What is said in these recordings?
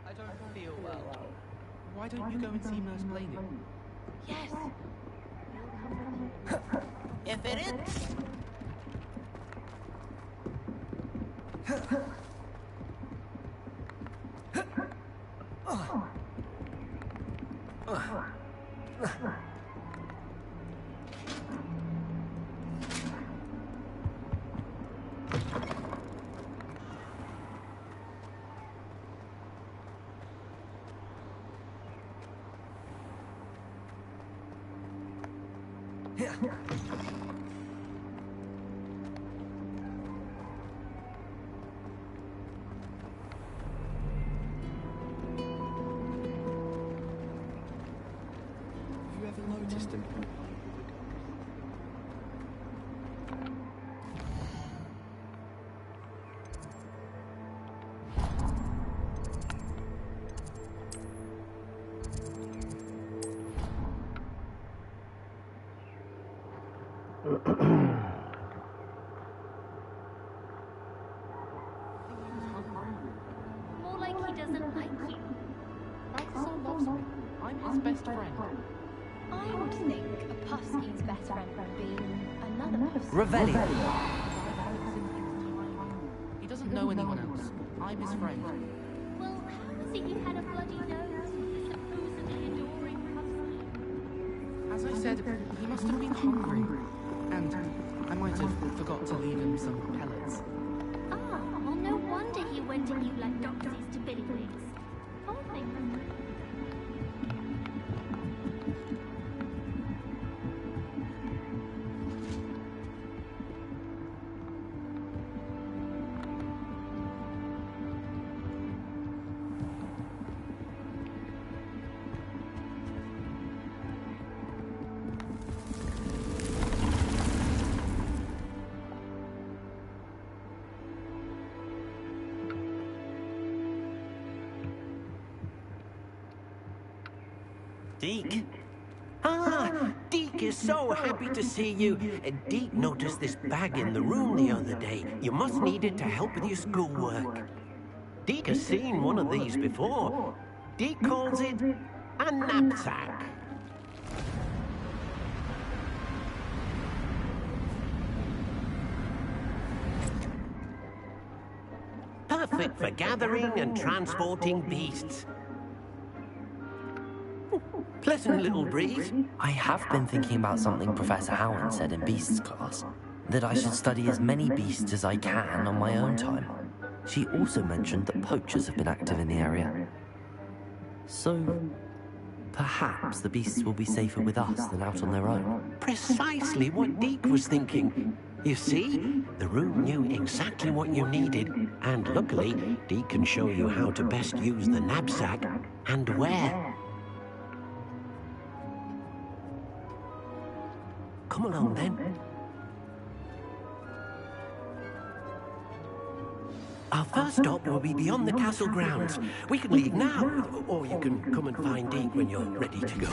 I don't feel well. Why don't you go and see Nurse Blaney? Yes. If it is... Have you ever noticed him? More like he doesn't like you. Balthazar loves me. I'm his best friend. I would think a Pusky's best friend would be another Pusky. Revelio. He doesn't know anyone else. I'm his friend. Well, how is it you had a bloody nose with a supposedly adoring Pusky? As I said, he must have been hungry. And I might have forgot to leave him some pellets. Ah, well, no wonder he went at you like doxies to biddywigs. Poor thing. Deke? Ah, Deke is so happy to see you. Deke noticed this bag in the room the other day. You must need it to help with your schoolwork. Deke has seen one of these before. Deke calls it a knapsack. Perfect for gathering and transporting beasts. Pleasant little breeze. I have been thinking about something Professor Howland said in Beasts class, that I should study as many beasts as I can on my own time. She also mentioned that poachers have been active in the area. So, perhaps the beasts will be safer with us than out on their own. Precisely what Deke was thinking. You see, the room knew exactly what you needed, and luckily, Deke can show you how to best use the knapsack and where. Come along then. Our first stop will be beyond the castle grounds. We can leave now, or you can come and find Deke when you're ready to go.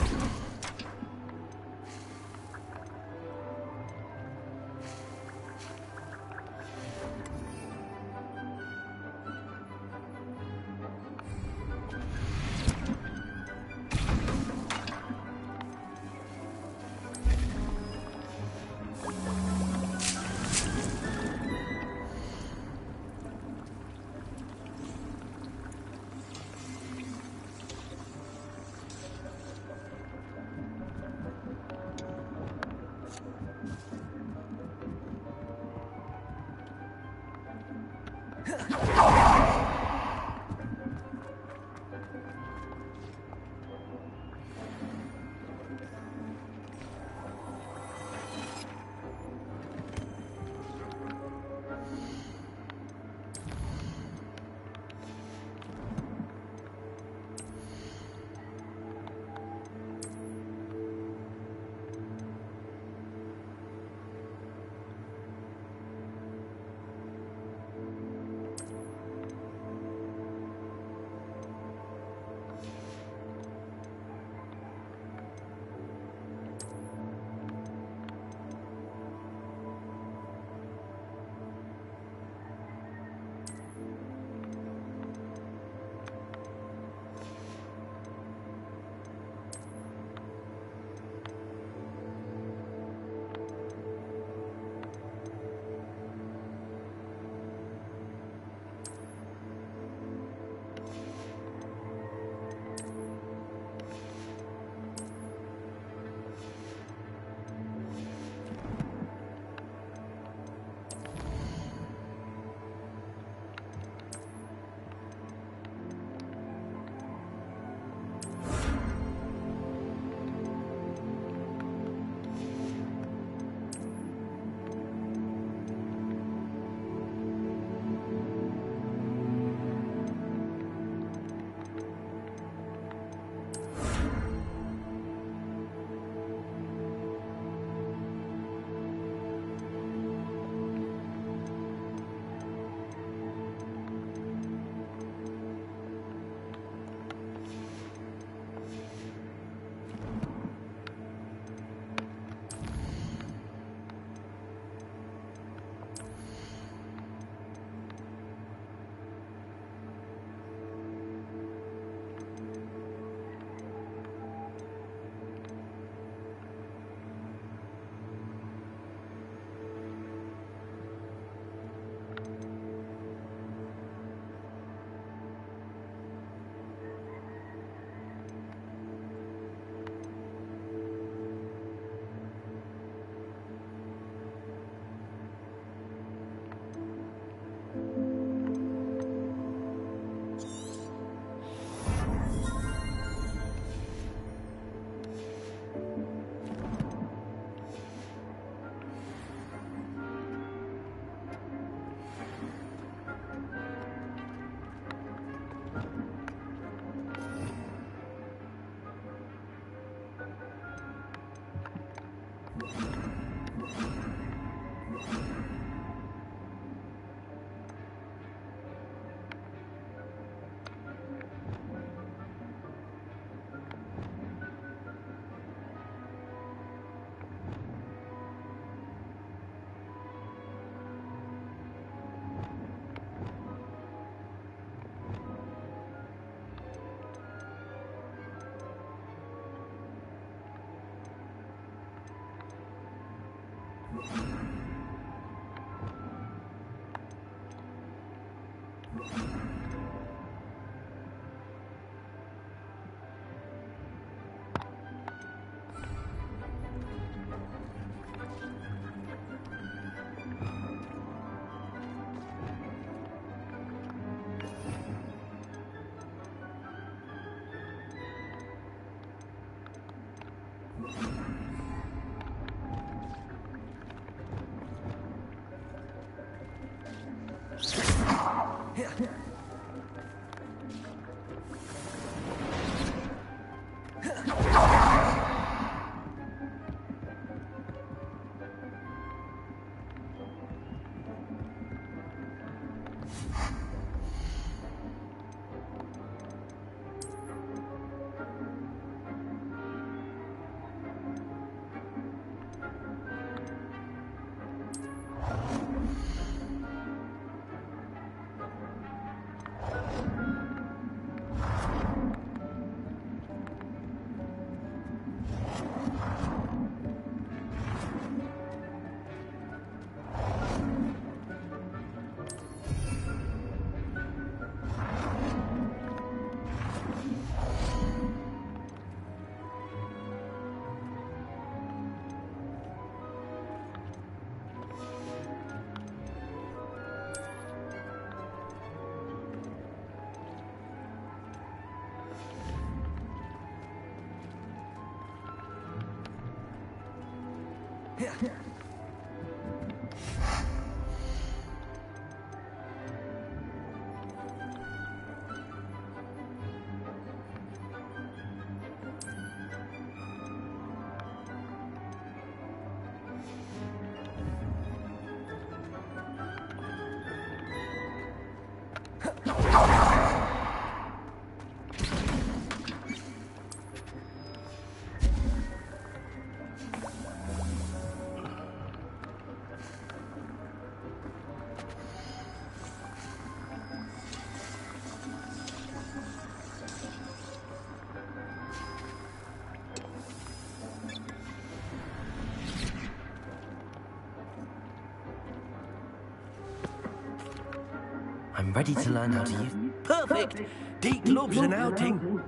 I'm ready to learn how to use... Perfect! Deke loves an outing.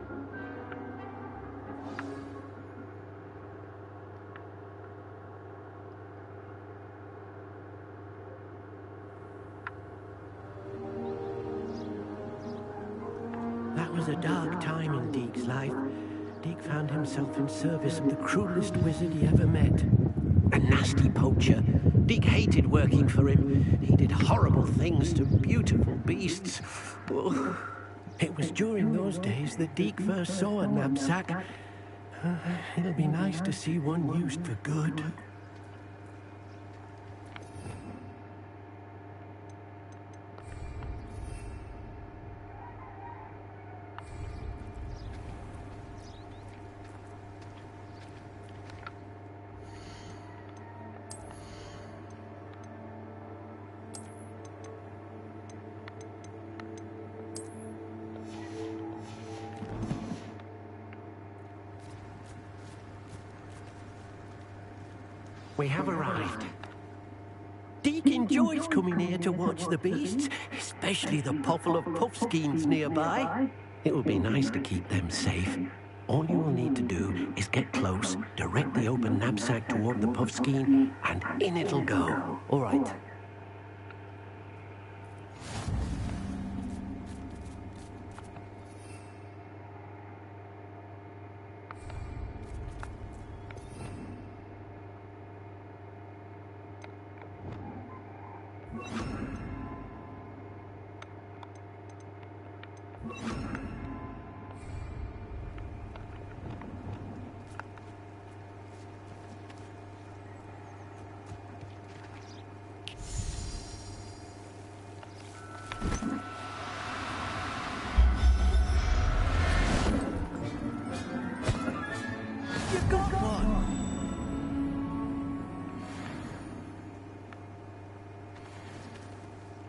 That was a dark time in Deke's life. Deke found himself in service of the cruelest wizard he ever met. A nasty poacher. Deke hated working for him. He did horrible things to beautiful beasts. Oh. It was during those days that Deke first saw a knapsack. It'll be nice to see one used for good. We have arrived. Deke enjoys coming here to watch the beasts, especially the potful of puffskeins nearby. It will be nice to keep them safe. All you will need to do is get close, direct the open knapsack toward the puffskein, and in it'll go. All right.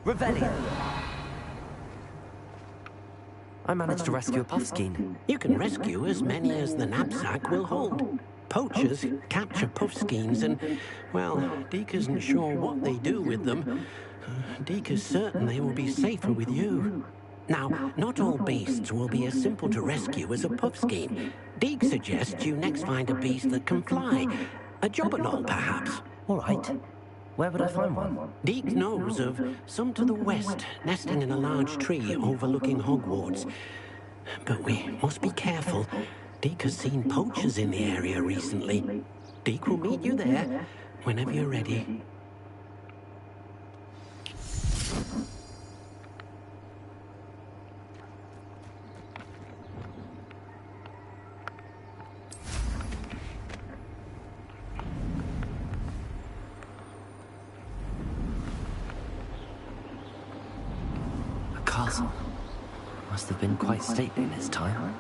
Revelio. I managed to rescue a puffskein. You can rescue as many as the knapsack will hold. Poachers capture puffskeins and, well, Deke isn't sure what they do with them. Deke is certain they will be safer with you. Now, not all beasts will be as simple to rescue as a puffskein. Deke suggests you next find a beast that can fly. A jobberknoll, perhaps. All right. Where would I find one? Deke knows of some to the west, nesting in a large tree overlooking Hogwarts. But we must be careful. Deke has seen poachers in the area recently. Deke will meet you there whenever you're ready. A castle. Must have been quite stately in its time.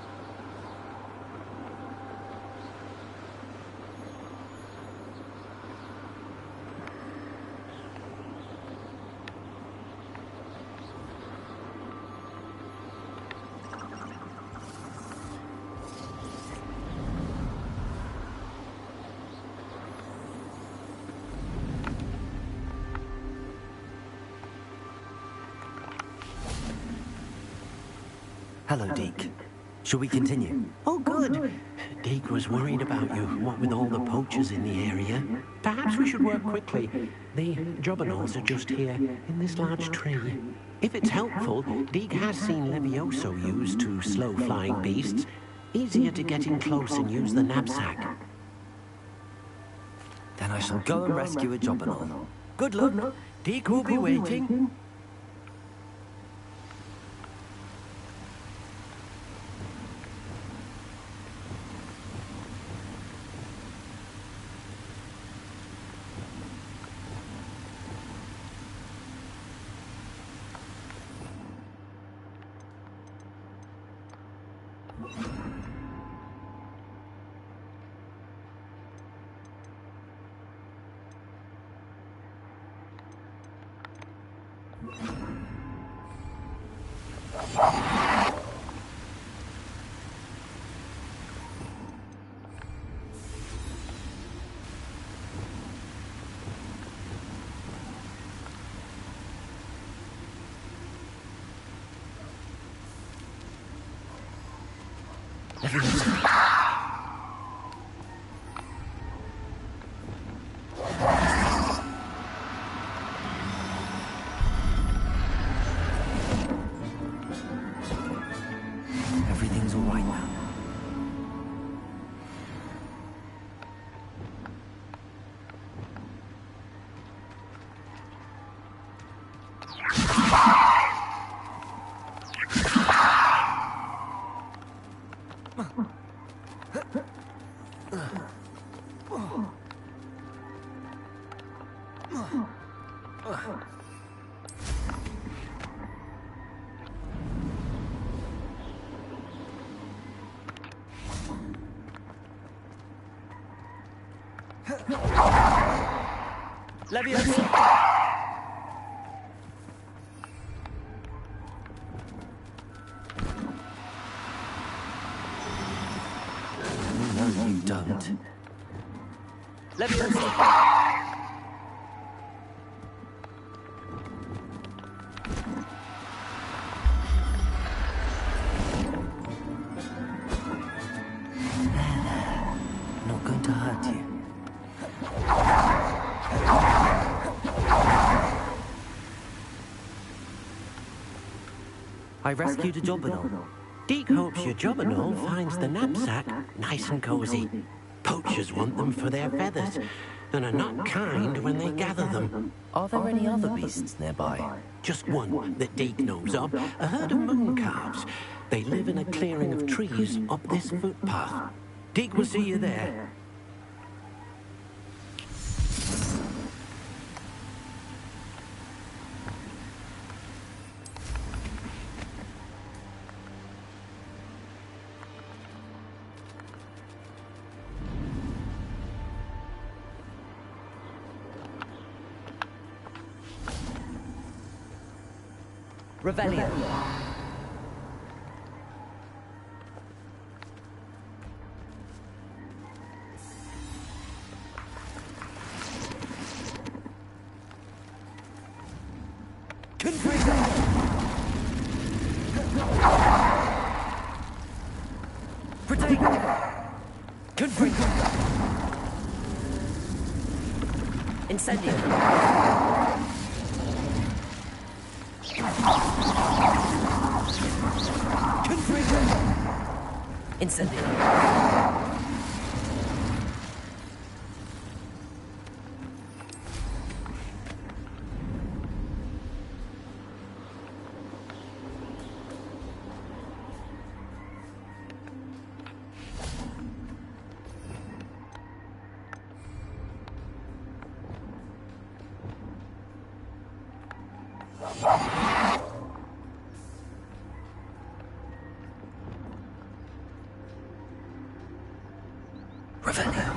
Hello, Deke. Shall we continue? Oh, good. Deke was worried about you, what with all the poachers in the area. Perhaps we should work quickly. The jobberknolls are just here, in this large tree. If it's helpful, Deke has seen Levioso used to slow flying beasts. Easier to get in close and use the knapsack. Then I shall go and rescue a jobberknoll. Good luck. Deke will be waiting. Everything's all right now. Leviosa! No, you don't. Leviosa! Not going to hurt you. I rescued a jobberknoll. Deke hopes your jobberknoll finds the knapsack nice and cozy. Poachers want them for their feathers, and are not kind when they gather them. Are there any other beasts nearby? Just one that Deke knows of, a herd of moon calves. They live in a clearing of trees up this footpath. Deke will see you there. Revelio. Protect! Confringo! Incendio. Confringo! Incendio. Revelio.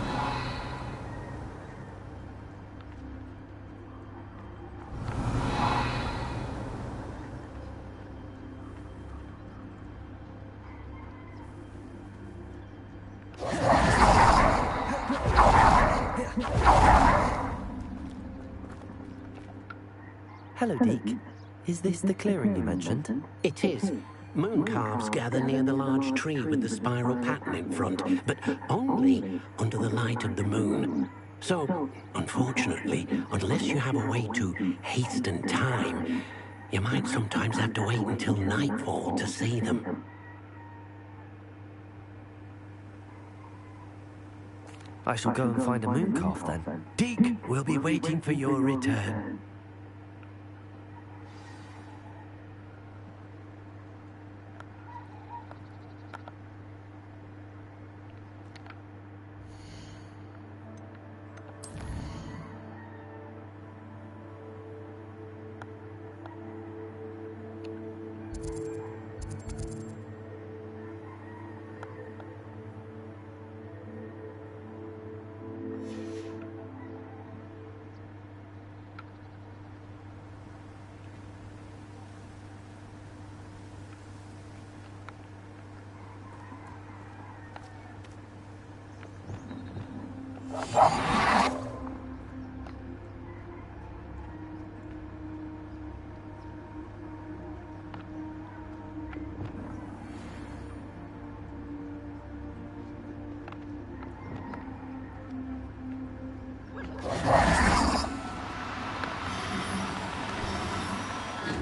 Hello, Deke. Is this the clearing you mentioned? It is. Moon calves gather near the large tree with the spiral pattern in front, but only under the light of the moon. So, unfortunately, unless you have a way to hasten time, you might sometimes have to wait until nightfall to see them. I shall go and find a moon calf then. Deke will be waiting for your return.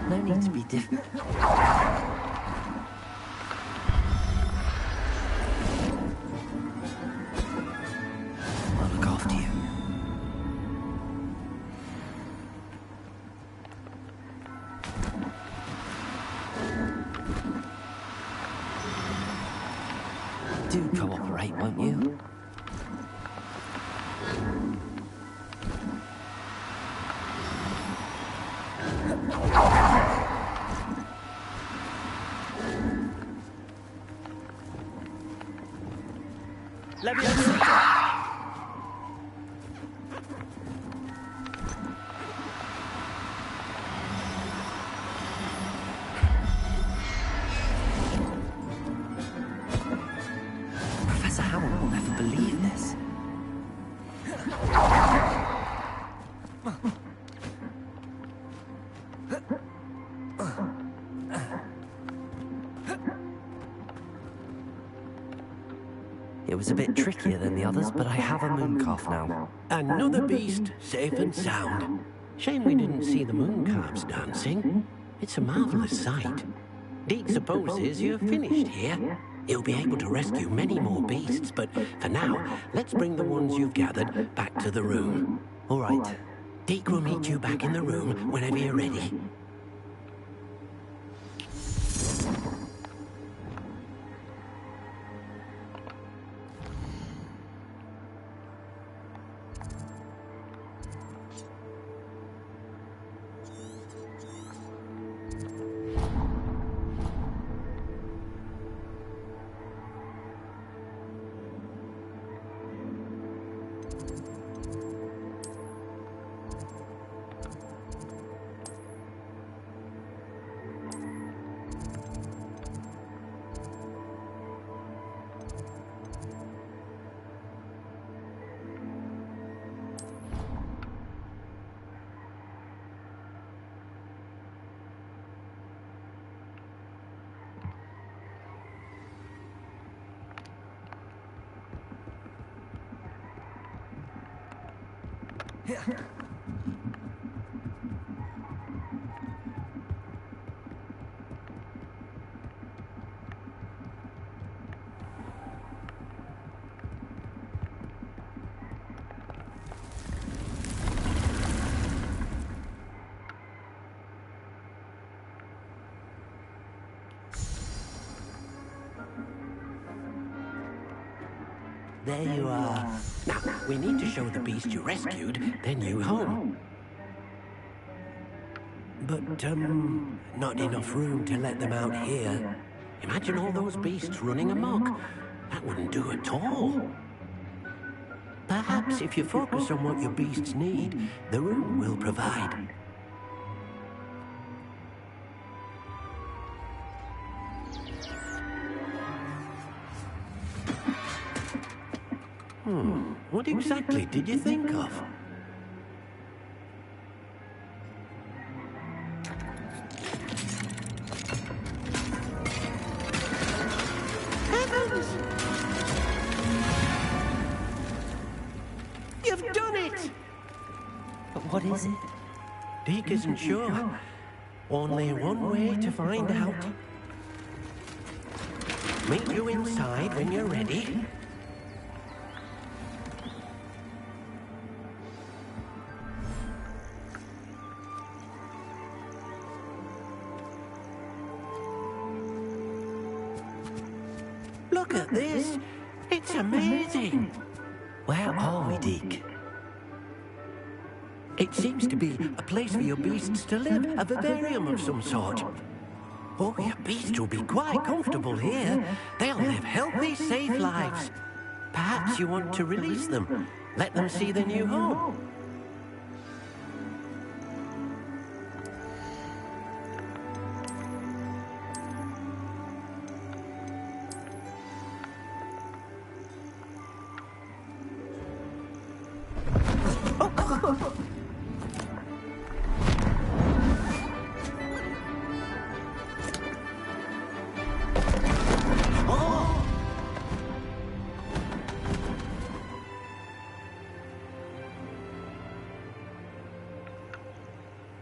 No need to be different. I'll look after you. Do cooperate, won't you? Professor Howard will never believe this. It was a bit trickier than the others, but I have a moon calf now. Another beast, safe and sound. Shame we didn't see the moon calves dancing. It's a marvelous sight. Deke supposes you're finished here. He'll be able to rescue many more beasts, but for now, let's bring the ones you've gathered back to the room. All right. Deke will meet you back in the room whenever you're ready. There you are. Now, we need to show the beast you rescued their new home. But, not enough room to let them out here. Imagine all those beasts running amok. That wouldn't do at all. Perhaps if you focus on what your beasts need, the room will provide. What exactly did you think of? Heavens! You've done it! But what is it? Deke isn't sure. Only one way to find out. Meet you inside when you're ready. Look at this. It's amazing. Where are we, Deke? It seems to be a place for your beasts to live, a vivarium of some sort. Oh, your beasts will be quite comfortable here. They'll live healthy, safe lives. Perhaps you want to release them. Let them see their new home.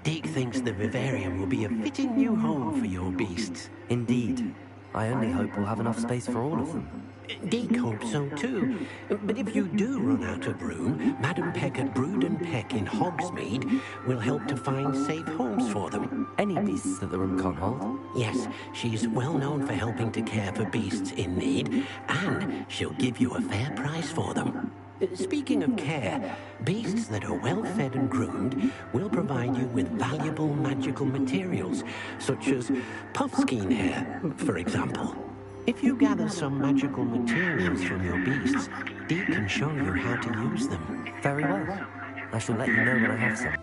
Deke thinks the vivarium will be a fitting new home for your beasts. Indeed. I only hope we'll have enough space for all of them. Deke hopes so too. But if you do run out of room, Madam Peck at Brood and Peck in Hogsmeade will help to find safe homes for them. Any beasts that the room can't hold? Yes, she's well known for helping to care for beasts in need, and she'll give you a fair price for them. Speaking of care, beasts that are well fed and groomed will provide you with valuable magical materials, such as puffskein hair, for example. If you gather some magical materials from your beasts, Deke can show you how to use them. Very well. I shall let you know when I have some.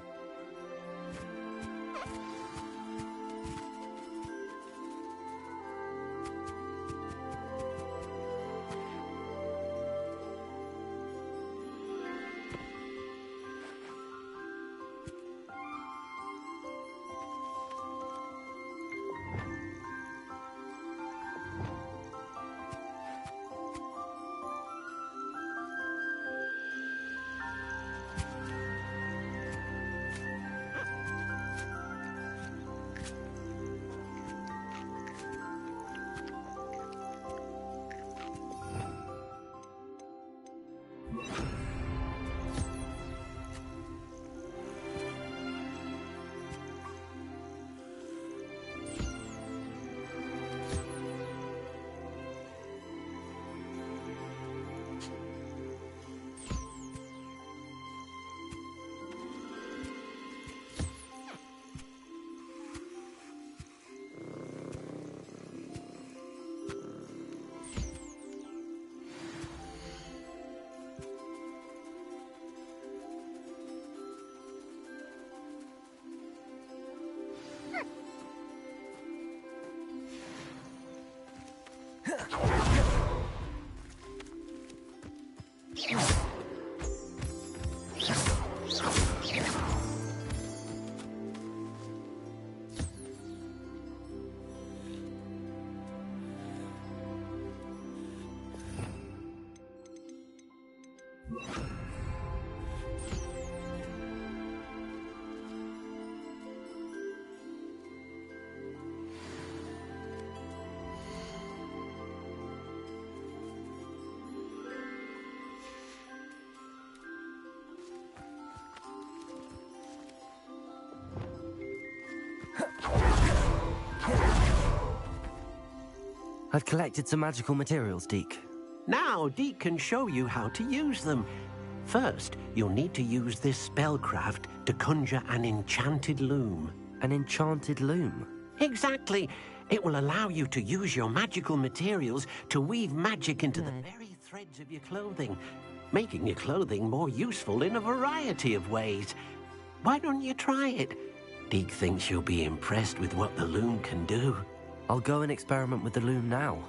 I've collected some magical materials, Deke. Now, Deke can show you how to use them. First, you'll need to use this spellcraft to conjure an enchanted loom. An enchanted loom? Exactly. It will allow you to use your magical materials to weave magic into the very threads of your clothing, making your clothing more useful in a variety of ways. Why don't you try it? Deke thinks you'll be impressed with what the loom can do. I'll go and experiment with the loom now.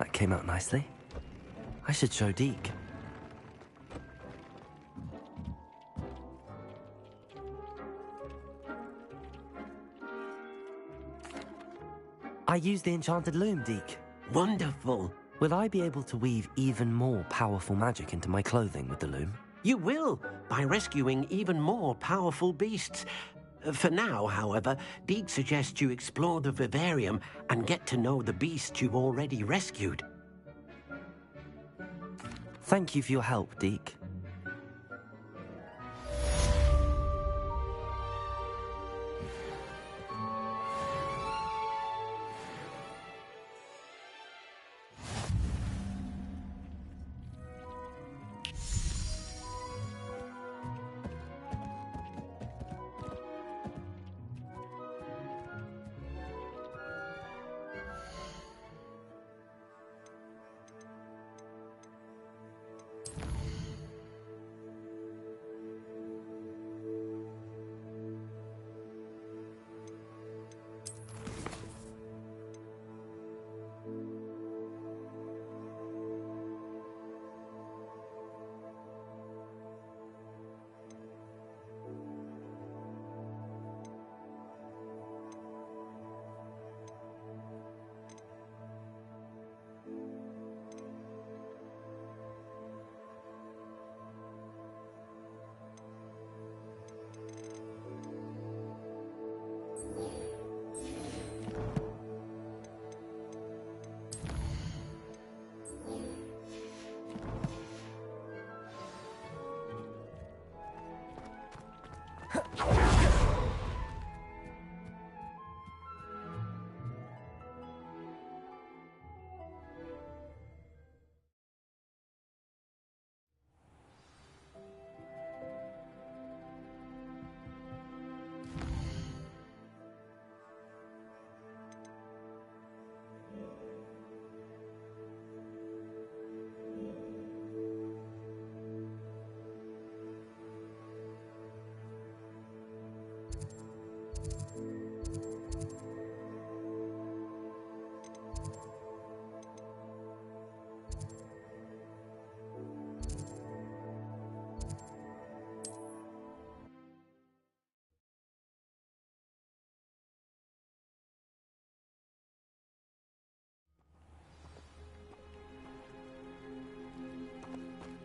That came out nicely. I should show Deke. I used the enchanted loom, Deke. Wonderful. Will I be able to weave even more powerful magic into my clothing with the loom? You will, by rescuing even more powerful beasts. For now, however, Deke suggests you explore the vivarium and get to know the beasts you've already rescued. Thank you for your help, Deke.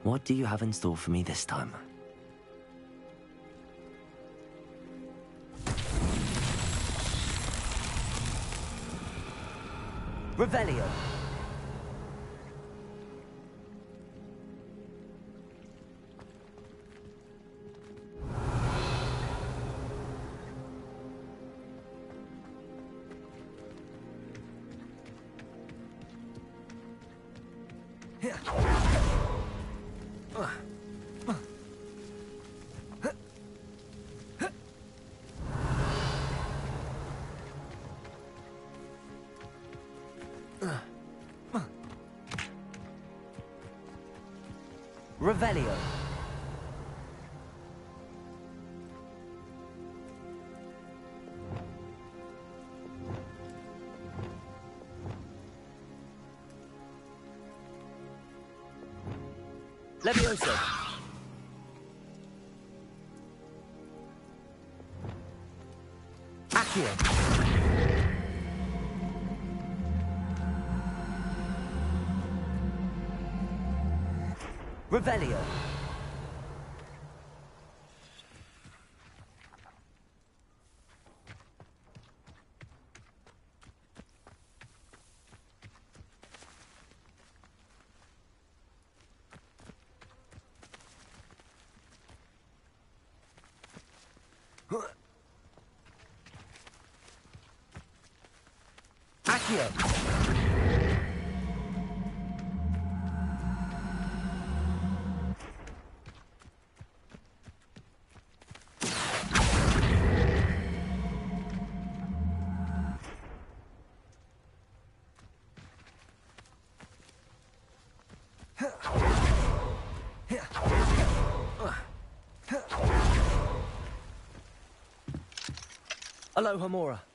What do you have in store for me this time? Revelio. Revelio. Levioso. Accio. Revelio. Accio. Aloha Mora.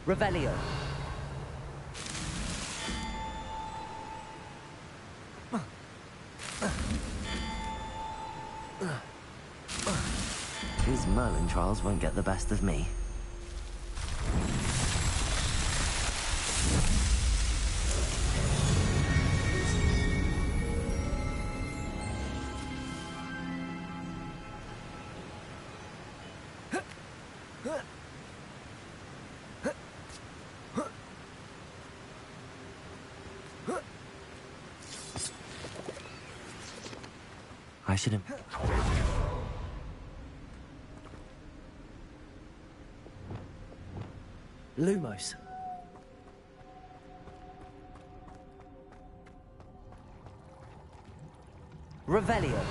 Revelio. These Merlin trials won't get the best of me. I shouldn't... Lumos. Revelio.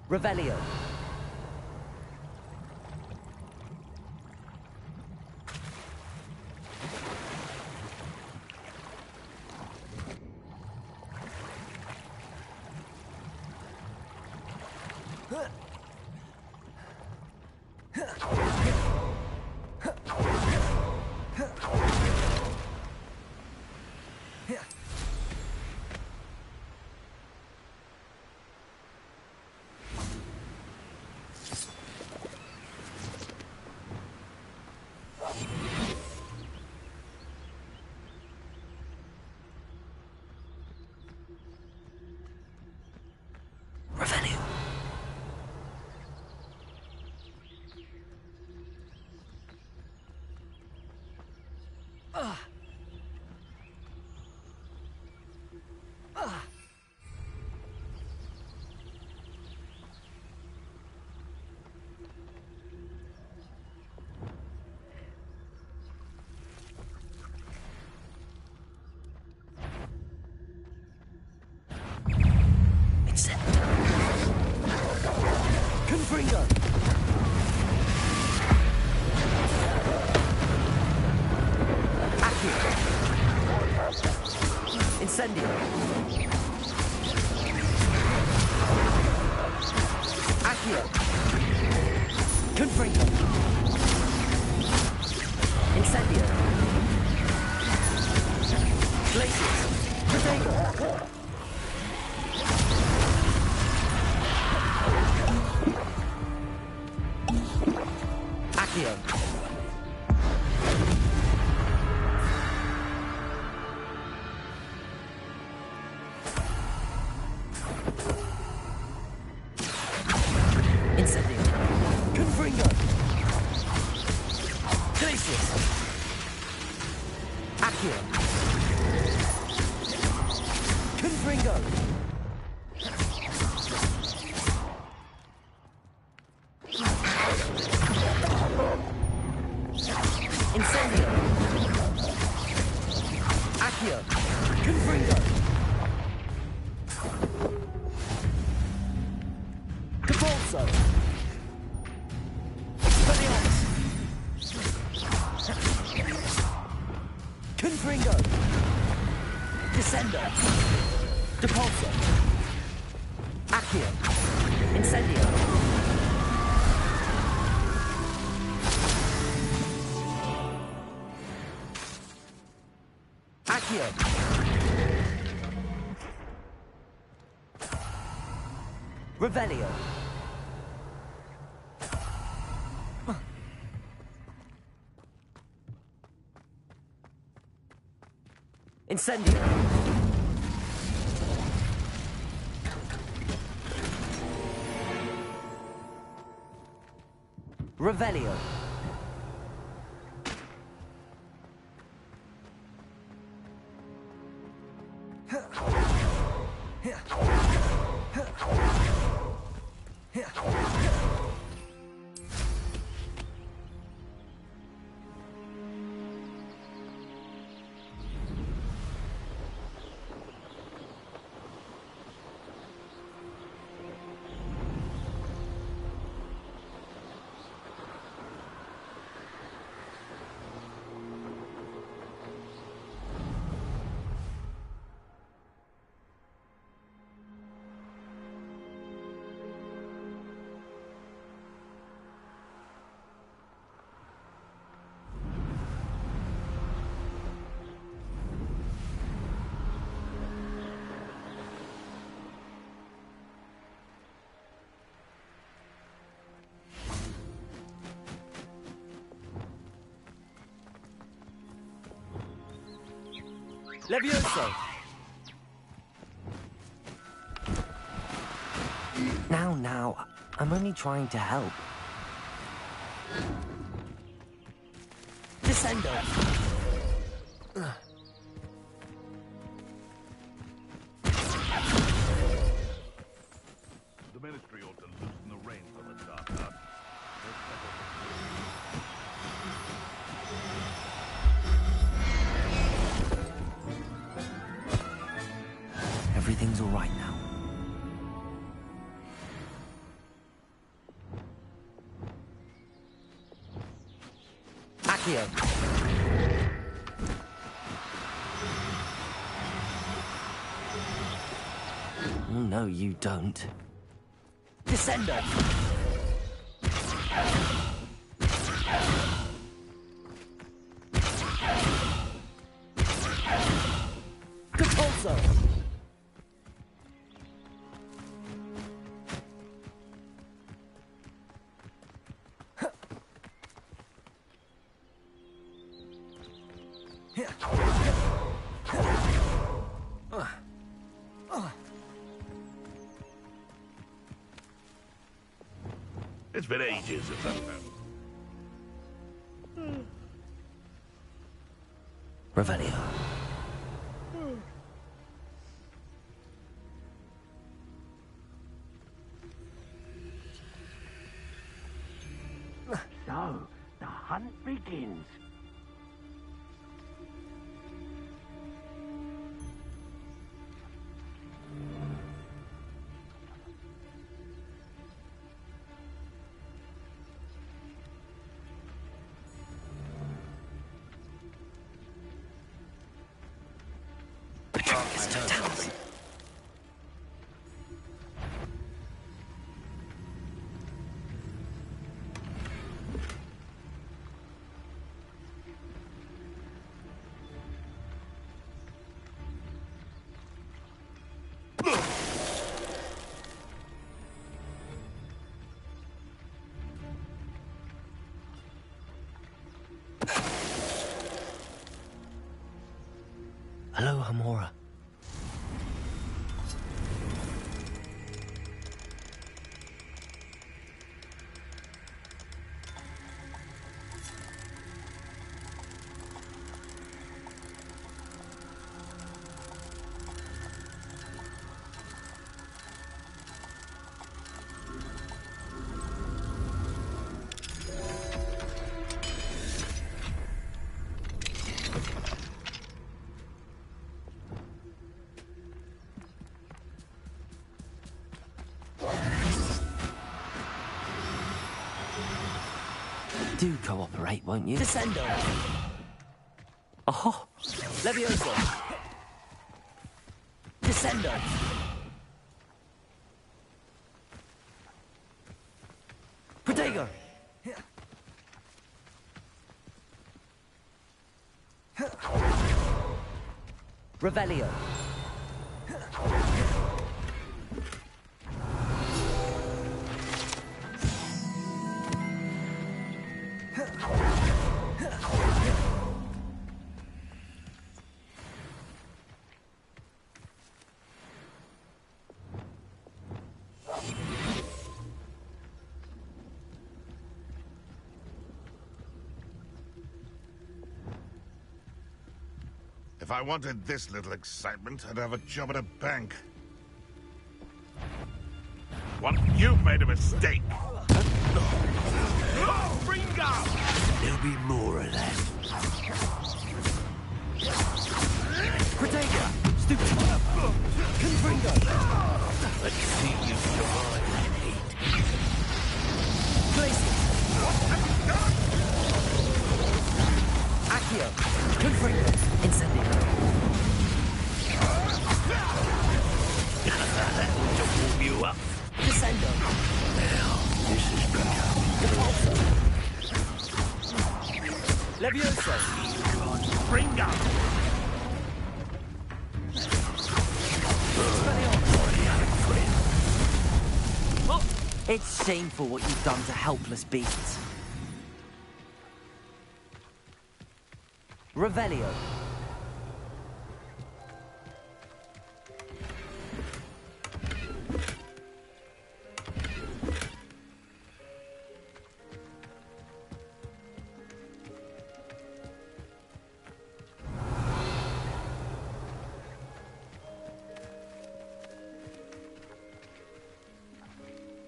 Revelio. Confringo! Accio! Incendio! Accio! Confringo! Incendio! Glacius! Protego! Accio! Incendio! Confringo! Glacius! Accio! Confringo! Incendio! Accio! Confringo! Capolso! Expelliarmus! Confringo! Descendo! Depulso! Accio! Incendio! Accio! Revelio. Incendio. Revelio. Levioso. Now, I'm only trying to help. Descendo. The Ministry ought to loosen the reins on the Dark Arts. Everything's all right now. Accio. No, you don't. Descendo. Capulso. It's been ages since I've had. Revelio. So, the hunt begins. Hello, Hamora. Do cooperate, won't you? Descendo. Oh, Levioso. Descendo. Protego. Revelio. If I wanted this little excitement, I'd have a job at a bank. What? You've made a mistake! There'll be more of that. Protego! Stupid! Confringo! Let's see you survive that heat. Places! Accio! Confringo! Incendio! That ought to warm you up. Descendo! Now, this is better. Repulso! Levioso! Bring up! It's shameful what you've done to helpless beasts. Revelio.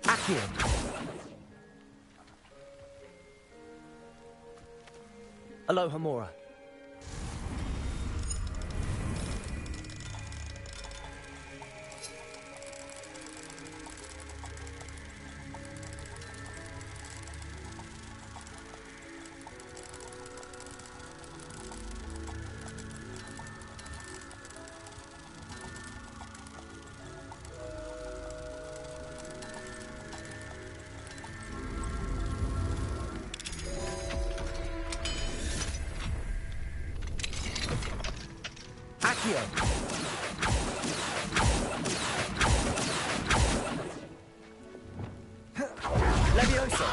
Accio. Aloha Mora. Accio. Levioso.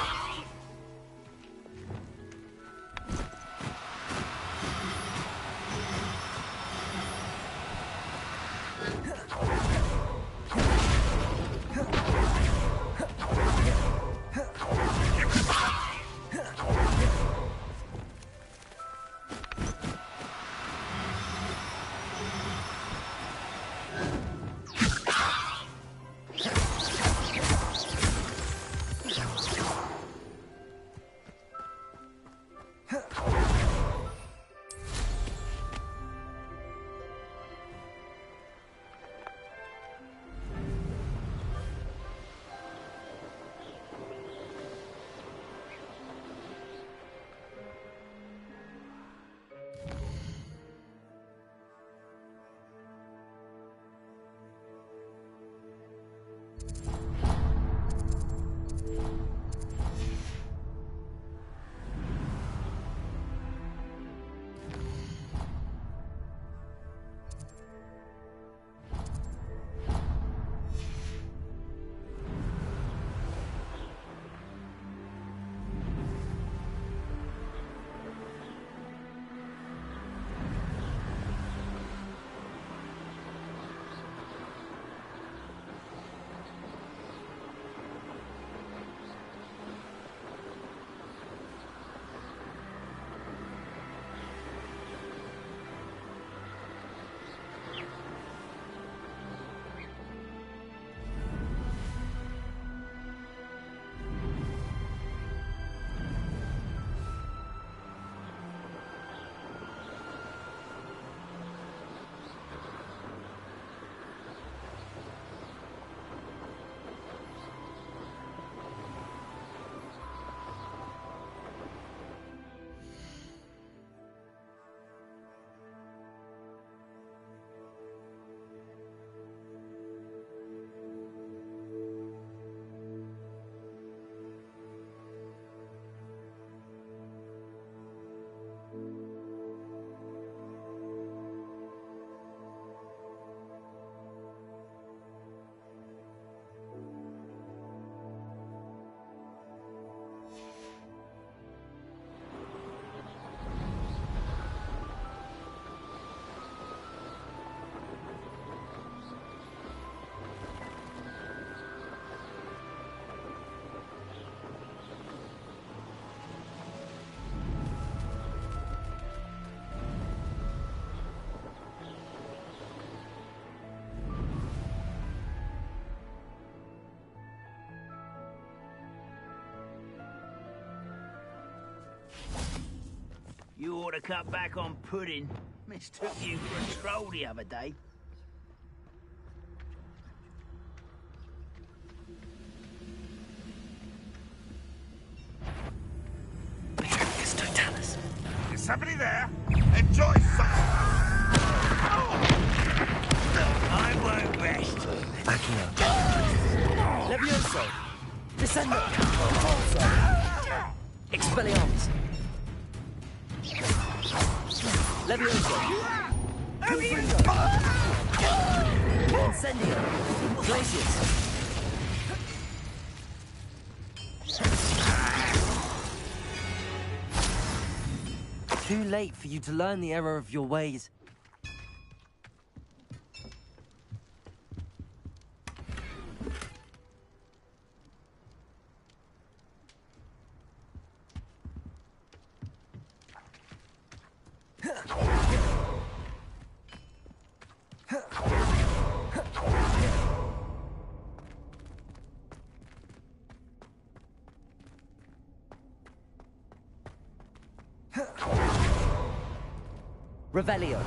ought to cut back on pudding. Mistook you for a troll the other day. Is somebody there? Enjoy some. I won't rest. Accio. Levioso! Descendo! Repulso! Expelliarmus! Levioso! Confringo! Incendio! Glacius! Too late for you to learn the error of your ways. Revelio.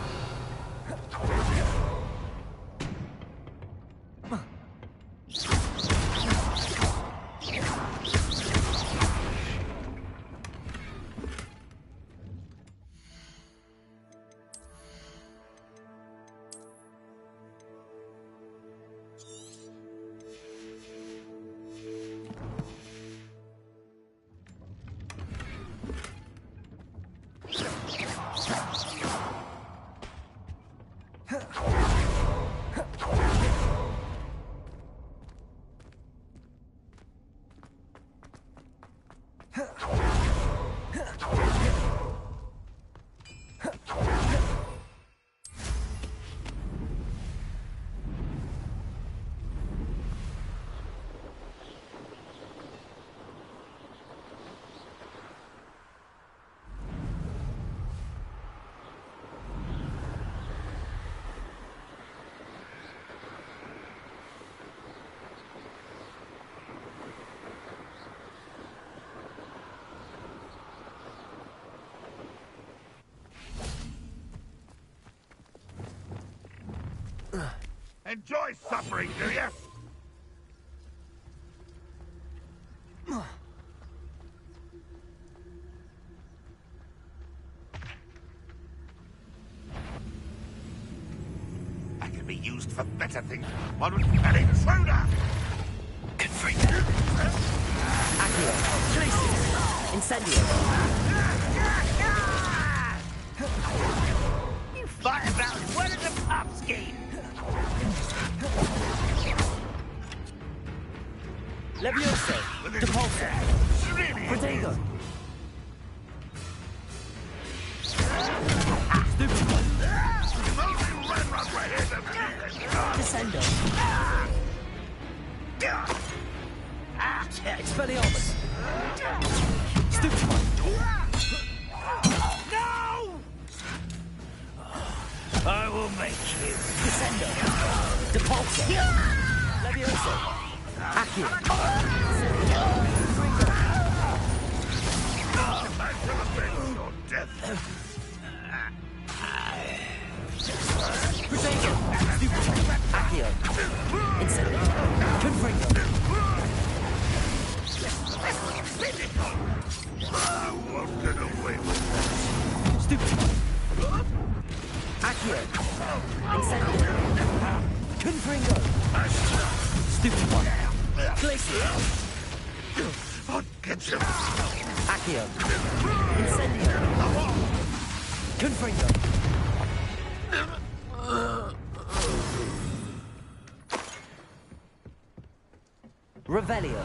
Enjoy suffering, do you? That can be used for better things. An intruder! Confringo! Accio! Glacius! Incendio! You fight about as well as a pup scheme. Levioso! Depulso! Protego! Descendo! Expelliarmus! Stupefy! No! I will make you. Descendo! Depulso! Levioso! Accio! Protego! Accio! Incendio! Confringo! I won't get away with Stupefy! Accio! Incendio! Confringo! Stupefy! Glacius! I'll get you. Accio! Incendio! Confringo! Revelio!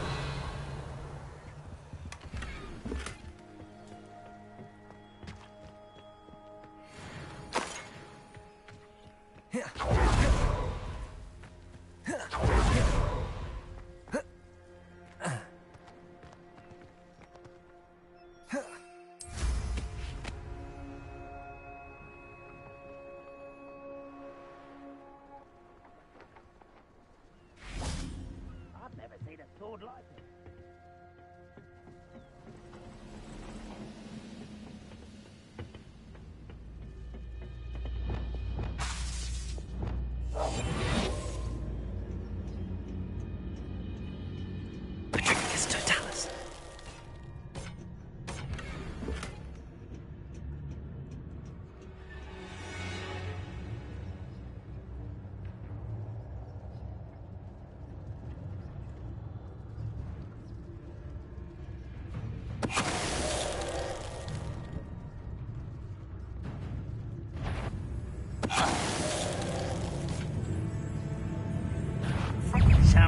I've never seen a sword like it.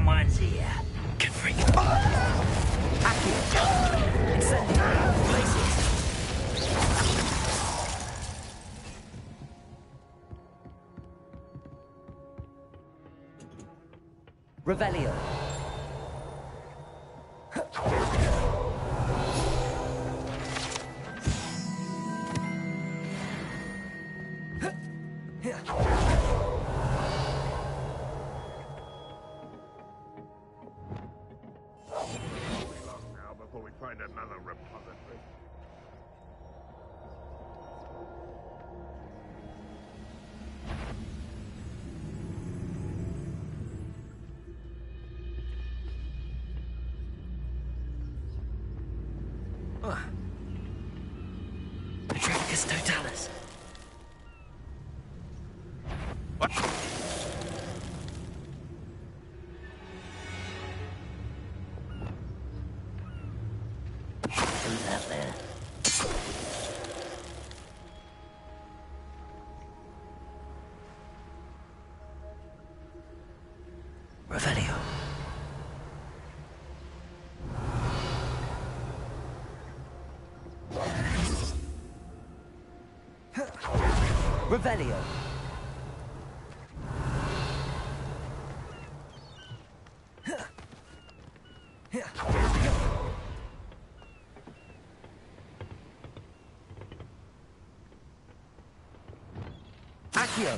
Someone's here. Confringo. Accio. Incendio. Places. Revelio. Now before we find another repository. Petrificus totalis. What? Who's out there? Revelio. Revelio. Accio.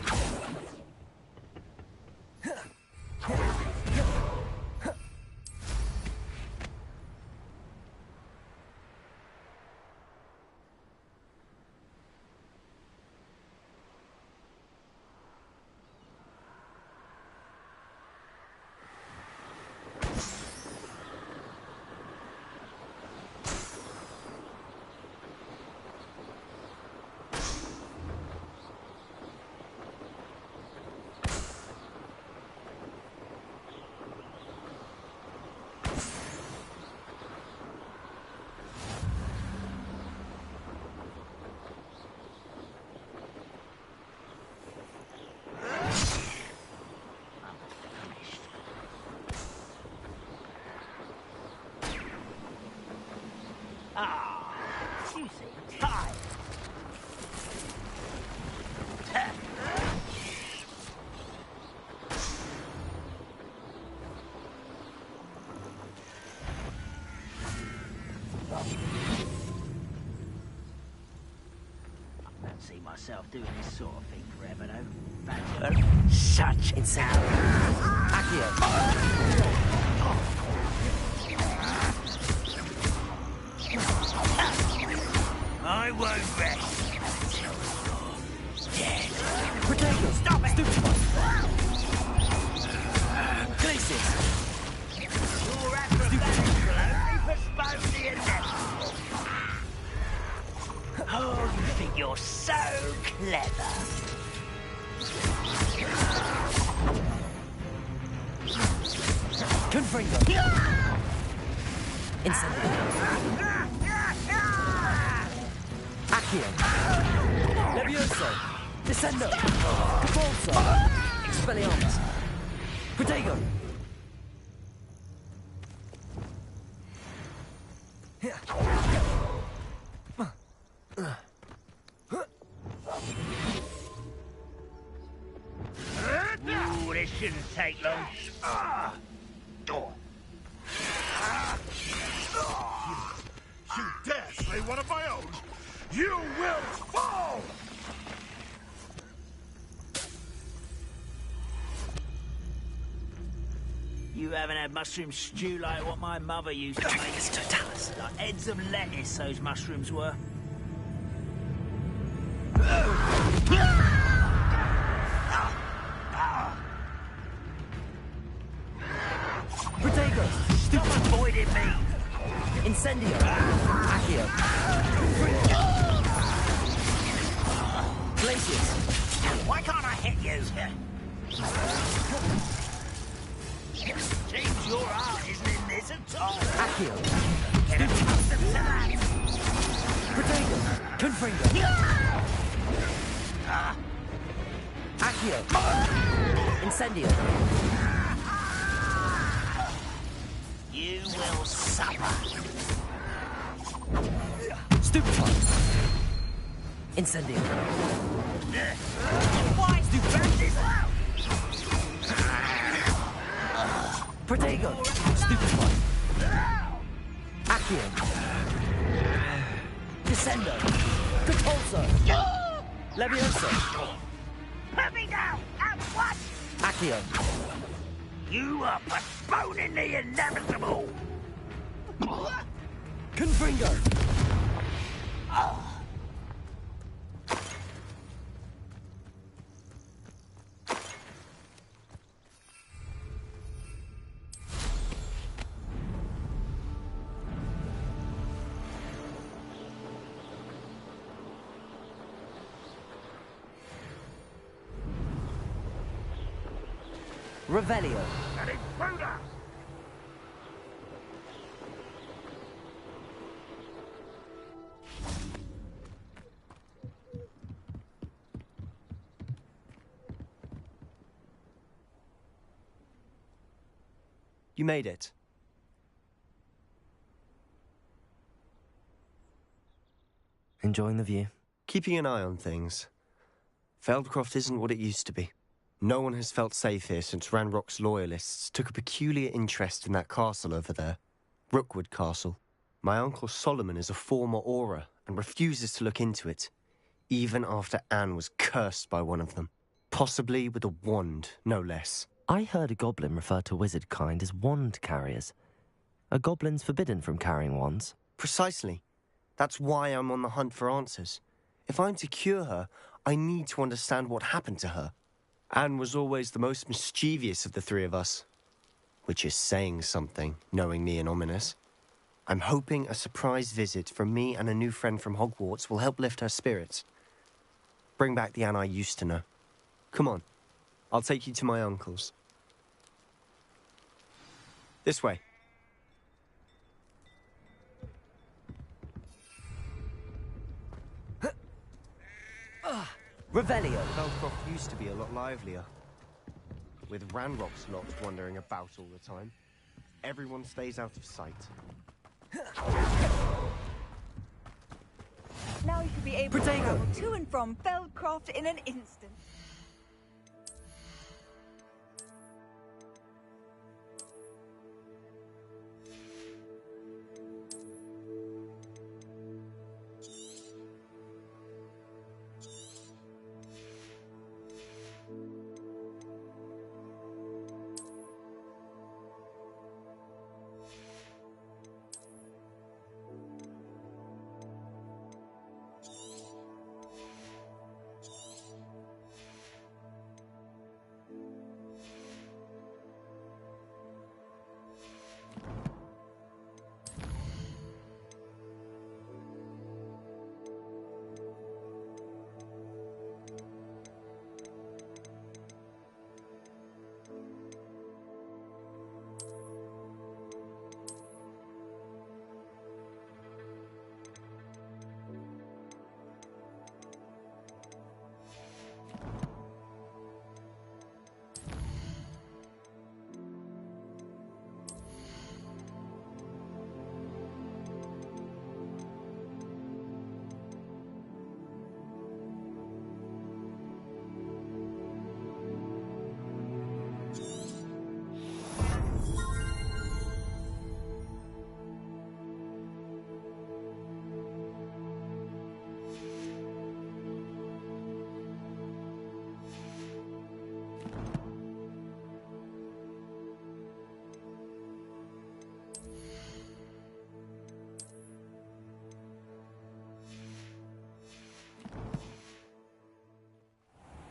You seem tired. I don't see myself doing this sort of thing forever, though. Badger, such Incendio. Accio. I won't rest until you're dead. Protego. Stop it! Stupefy. Glacis. Your acrobatics will only postpone the inevitable. Oh, you think you're so clever. Confringo. Incendio. Accio. Levioso. Descendo. Capolso. Expelliarmus. Protego. Ooh, this shouldn't take long. You dare slay one of my own? You will fall! You haven't had mushroom stew like what my mother used to Petrificus make. totalis. Like heads of lettuce, those mushrooms were. Protego. Stop avoiding me! Incendio. Accio. Glacius. Why can't I hit you? Seems your heart isn't in this at all. Accio. Get accustomed to that. Protego. Confringo. Accio. Incendio. supper. Stupefy. Incendio. Why stupefy? Protego. Stupefy. Accio. Descendo. Compulso. Levioso. Put me down at once! Accio. You are postponing the inevitable! Confringo. Revelio. An intruder! You made it. Enjoying the view. Keeping an eye on things. Feldcroft isn't what it used to be. No one has felt safe here since Ranrock's loyalists took a peculiar interest in that castle over there. Rookwood Castle. My uncle Solomon is a former Auror and refuses to look into it, even after Anne was cursed by one of them. Possibly with a wand, no less. I heard a goblin refer to wizard kind as wand carriers. Are goblins forbidden from carrying wands? Precisely. That's why I'm on the hunt for answers. If I'm to cure her, I need to understand what happened to her. Anne was always the most mischievous of the three of us. Which is saying something, knowing me and ominous. I'm hoping a surprise visit from me and a new friend from Hogwarts will help lift her spirits. Bring back the Anne I used to know. Come on, I'll take you to my uncle's. This way. Revelio. Feldcroft used to be a lot livelier. With Ranrock's lot wandering about all the time. Everyone stays out of sight. Now you should be able to Protego. travel to and from Feldcroft in an instant.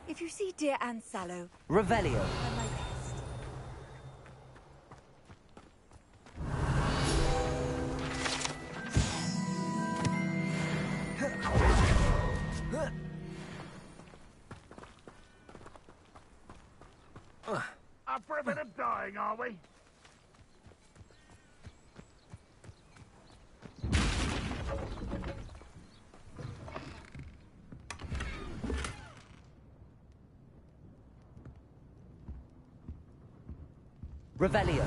If you see dear Anne Sallow, Revelio. I'm my best. Up for a bit of dying, are we? Revelio.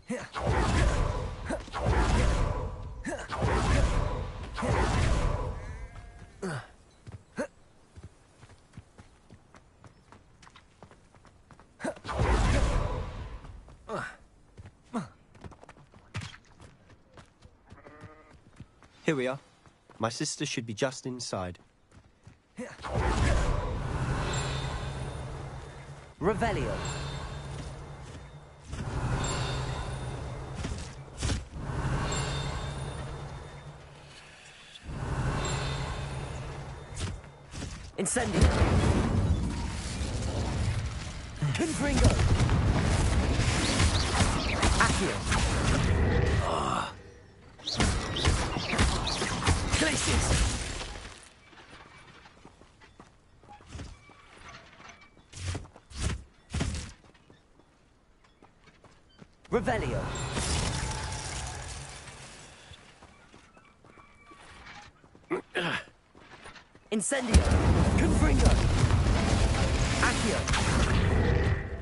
Here we are. My sister should be just inside. Revelio. Incendio. Confringo. Accio. Glacius. Revelio. Incendio. Confringo. Accio.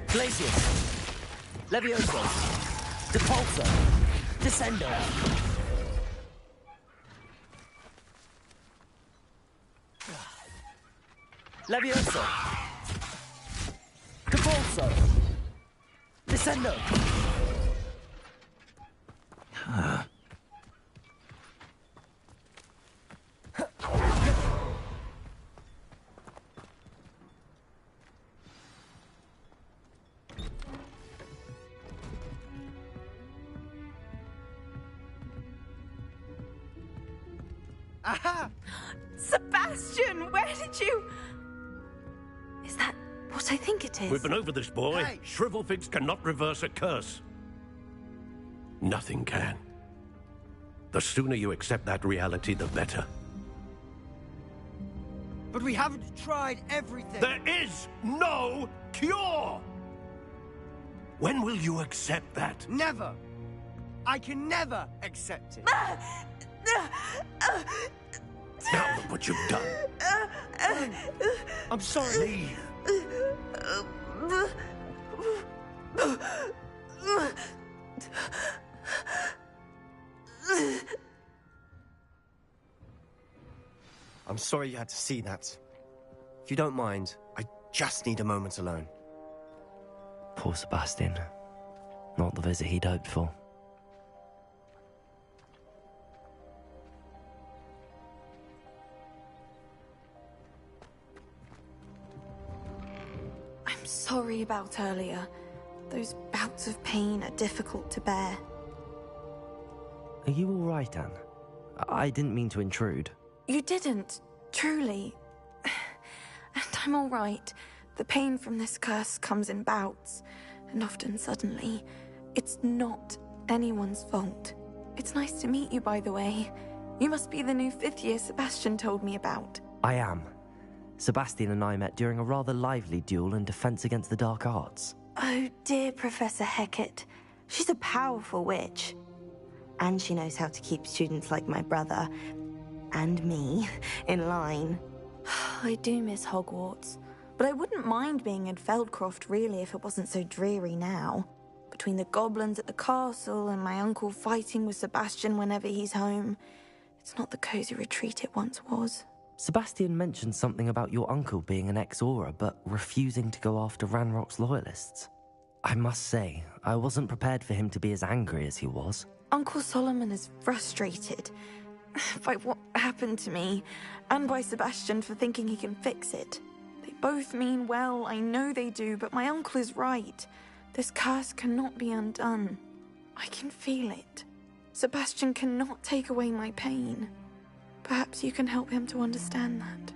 Glacius. Levioso. Depulso. Descendo. Levioso. Depulso. Descendo. Aha! Sebastian, where did you... Is that what I think it is? We've been over this, boy. Hey. Shrivelfigs cannot reverse a curse. Nothing can. The sooner you accept that reality, the better. But we haven't tried everything. There is no cure! When will you accept that? Never. I can never accept it. Now look what you've done. I'm sorry. Leave. I'm sorry you had to see that. If you don't mind, I just need a moment alone. Poor Sebastian. Not the visit he'd hoped for. I'm sorry about earlier. Those bouts of pain are difficult to bear. Are you all right, Anne? I didn't mean to intrude. You didn't, truly. And I'm all right. The pain from this curse comes in bouts, and often suddenly. It's not anyone's fault. It's nice to meet you, by the way. You must be the new 5th year Sebastian told me about. I am. Sebastian and I met during a rather lively duel in Defense Against the Dark Arts. Oh, dear Professor Hecat. She's a powerful witch. And she knows how to keep students like my brother, and me, in line. I do miss Hogwarts, but I wouldn't mind being in Feldcroft, really, if it wasn't so dreary now. Between the goblins at the castle and my uncle fighting with Sebastian whenever he's home, it's not the cozy retreat it once was. Sebastian mentioned something about your uncle being an ex-Auror, but refusing to go after Ranrock's loyalists. I must say, I wasn't prepared for him to be as angry as he was. Uncle Solomon is frustrated by what happened to me, and by Sebastian for thinking he can fix it. They both mean well, I know they do, but my uncle is right. This curse cannot be undone. I can feel it. Sebastian cannot take away my pain. Perhaps you can help him to understand that.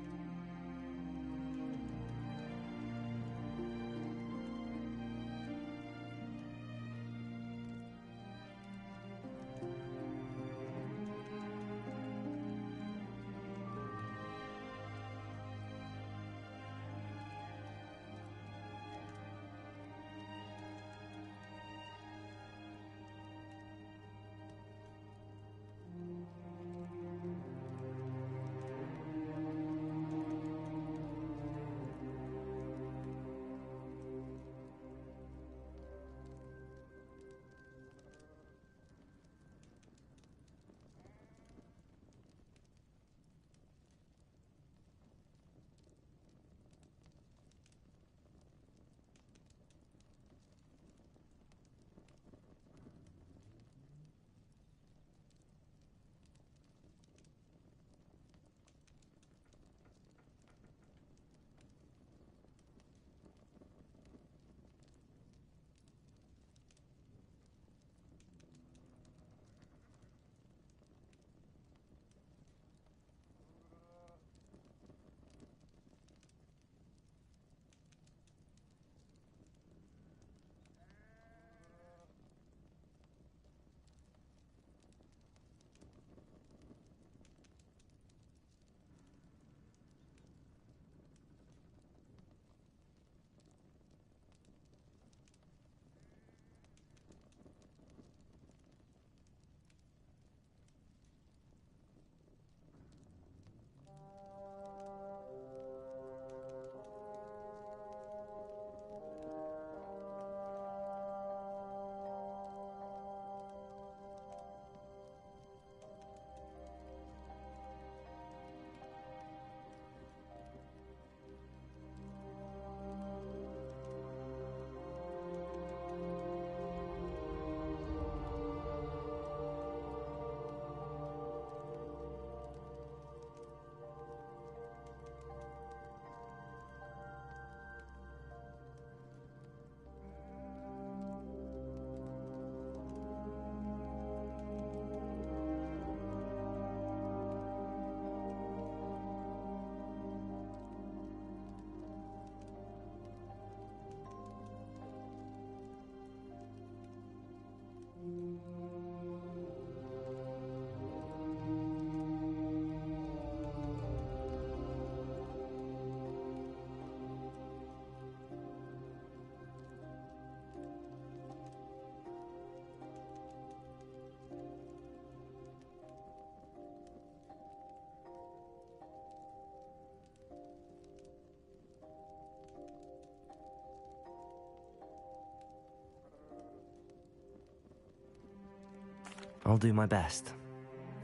I'll do my best.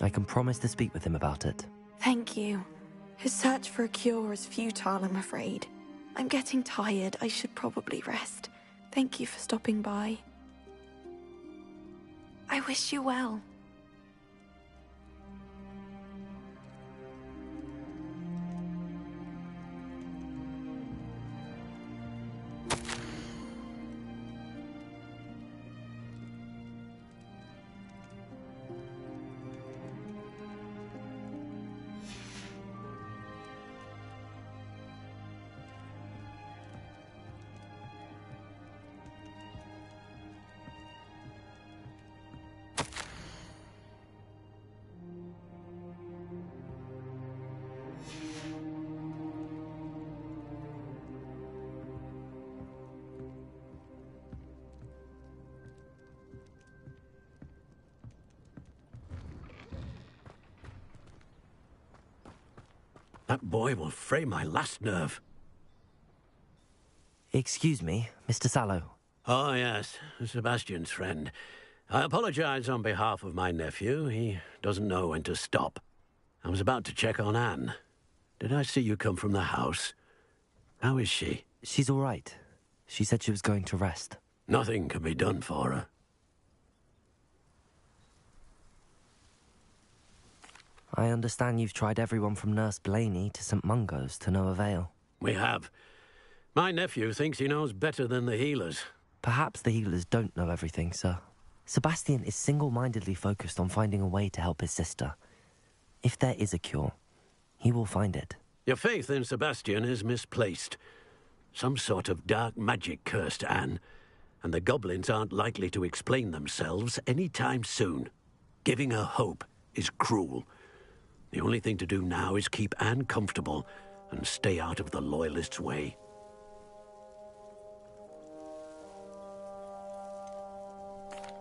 I can promise to speak with him about it. Thank you. His search for a cure is futile, I'm afraid. I'm getting tired. I should probably rest. Thank you for stopping by. I wish you well. That boy will fray my last nerve. Excuse me, Mr. Sallow. Oh, yes, Sebastian's friend. I apologize on behalf of my nephew. He doesn't know when to stop. I was about to check on Anne. Did I see you come from the house? How is she? She's all right. She said she was going to rest. Nothing can be done for her. I understand you've tried everyone from Nurse Blaney to St. Mungo's to no avail. We have. My nephew thinks he knows better than the healers. Perhaps the healers don't know everything, sir. Sebastian is single-mindedly focused on finding a way to help his sister. If there is a cure, he will find it. Your faith in Sebastian is misplaced. Some sort of dark magic cursed Anne, and the goblins aren't likely to explain themselves any time soon. Giving her hope is cruel. The only thing to do now is keep Anne comfortable and stay out of the Loyalists' way.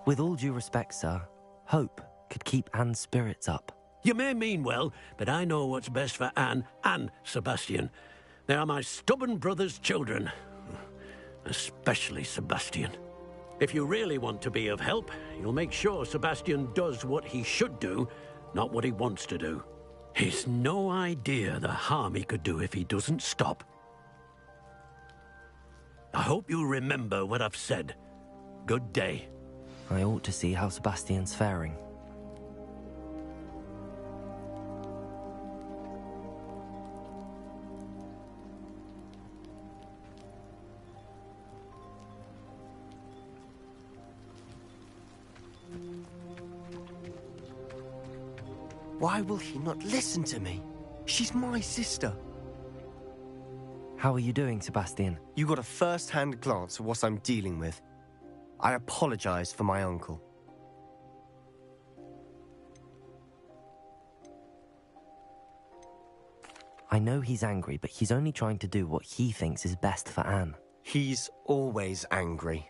With all due respect, sir, hope could keep Anne's spirits up. You may mean well, but I know what's best for Anne and Sebastian. They are my stubborn brother's children. Especially Sebastian. If you really want to be of help, you'll make sure Sebastian does what he should do, not what he wants to do. He's no idea the harm he could do if he doesn't stop. I hope you remember what I've said. Good day. I ought to see how Sebastian's faring. Why will he not listen to me? She's my sister. How are you doing, Sebastian? You got a first-hand glance at what I'm dealing with. I apologize for my uncle. I know he's angry, but he's only trying to do what he thinks is best for Anne. He's always angry.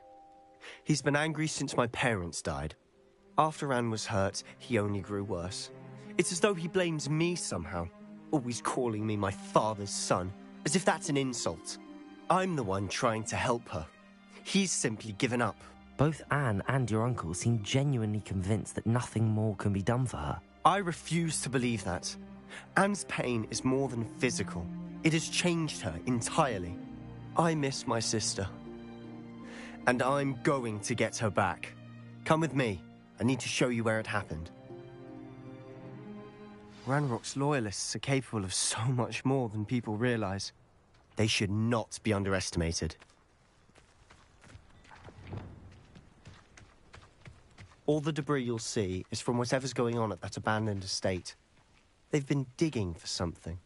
He's been angry since my parents died. After Anne was hurt, he only grew worse. It's as though he blames me somehow, always calling me my father's son, as if that's an insult. I'm the one trying to help her. He's simply given up. Both Anne and your uncle seem genuinely convinced that nothing more can be done for her. I refuse to believe that. Anne's pain is more than physical. It has changed her entirely. I miss my sister. And I'm going to get her back. Come with me. I need to show you where it happened. Ranrock's loyalists are capable of so much more than people realize. They should not be underestimated. All the debris you'll see is from whatever's going on at that abandoned estate. They've been digging for something.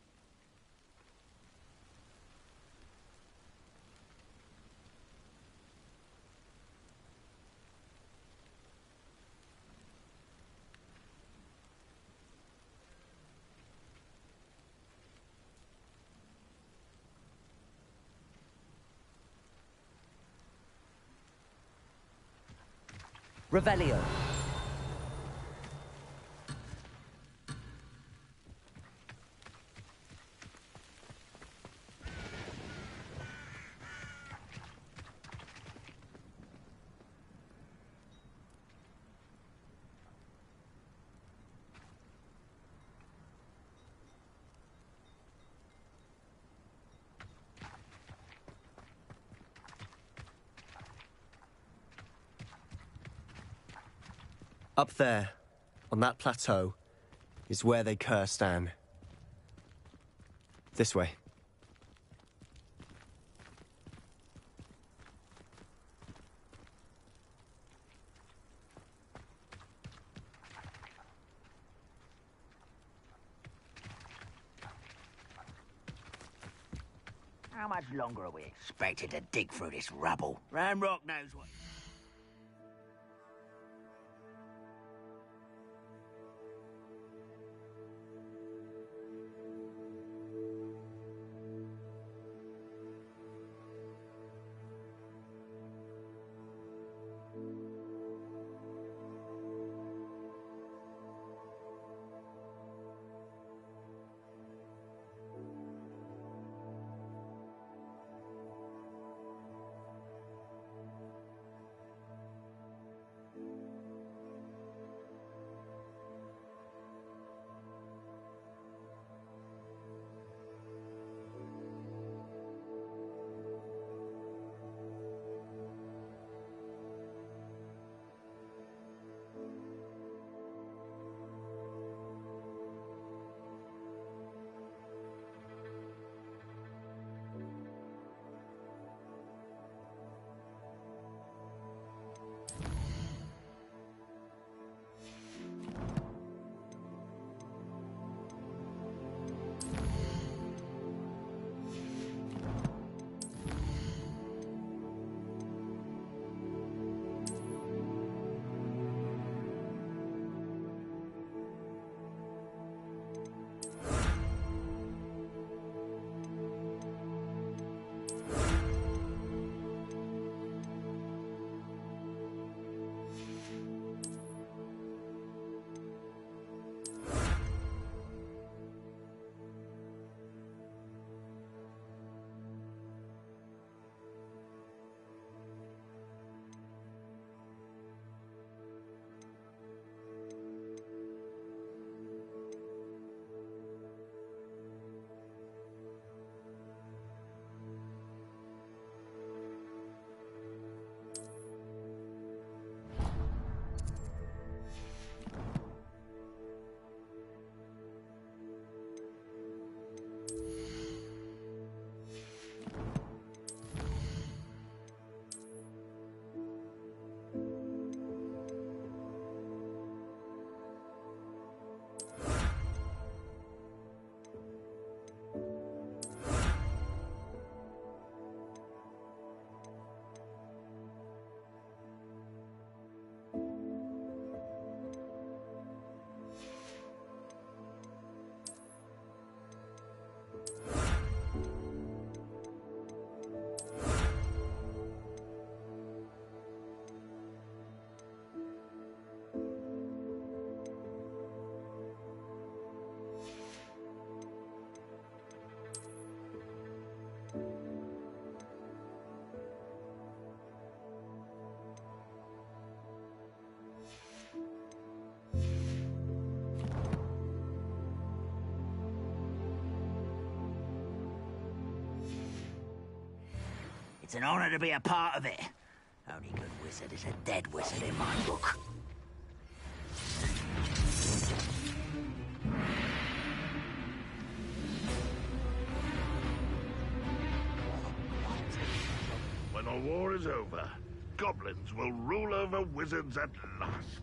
Revelio. Up there, on that plateau, is where they cursed Anne. This way. How much longer are we expected to dig through this rubble? Ramrock knows what... It's an honor to be a part of it. Only good wizard is a dead wizard in my book. When the war is over, goblins will rule over wizards at last.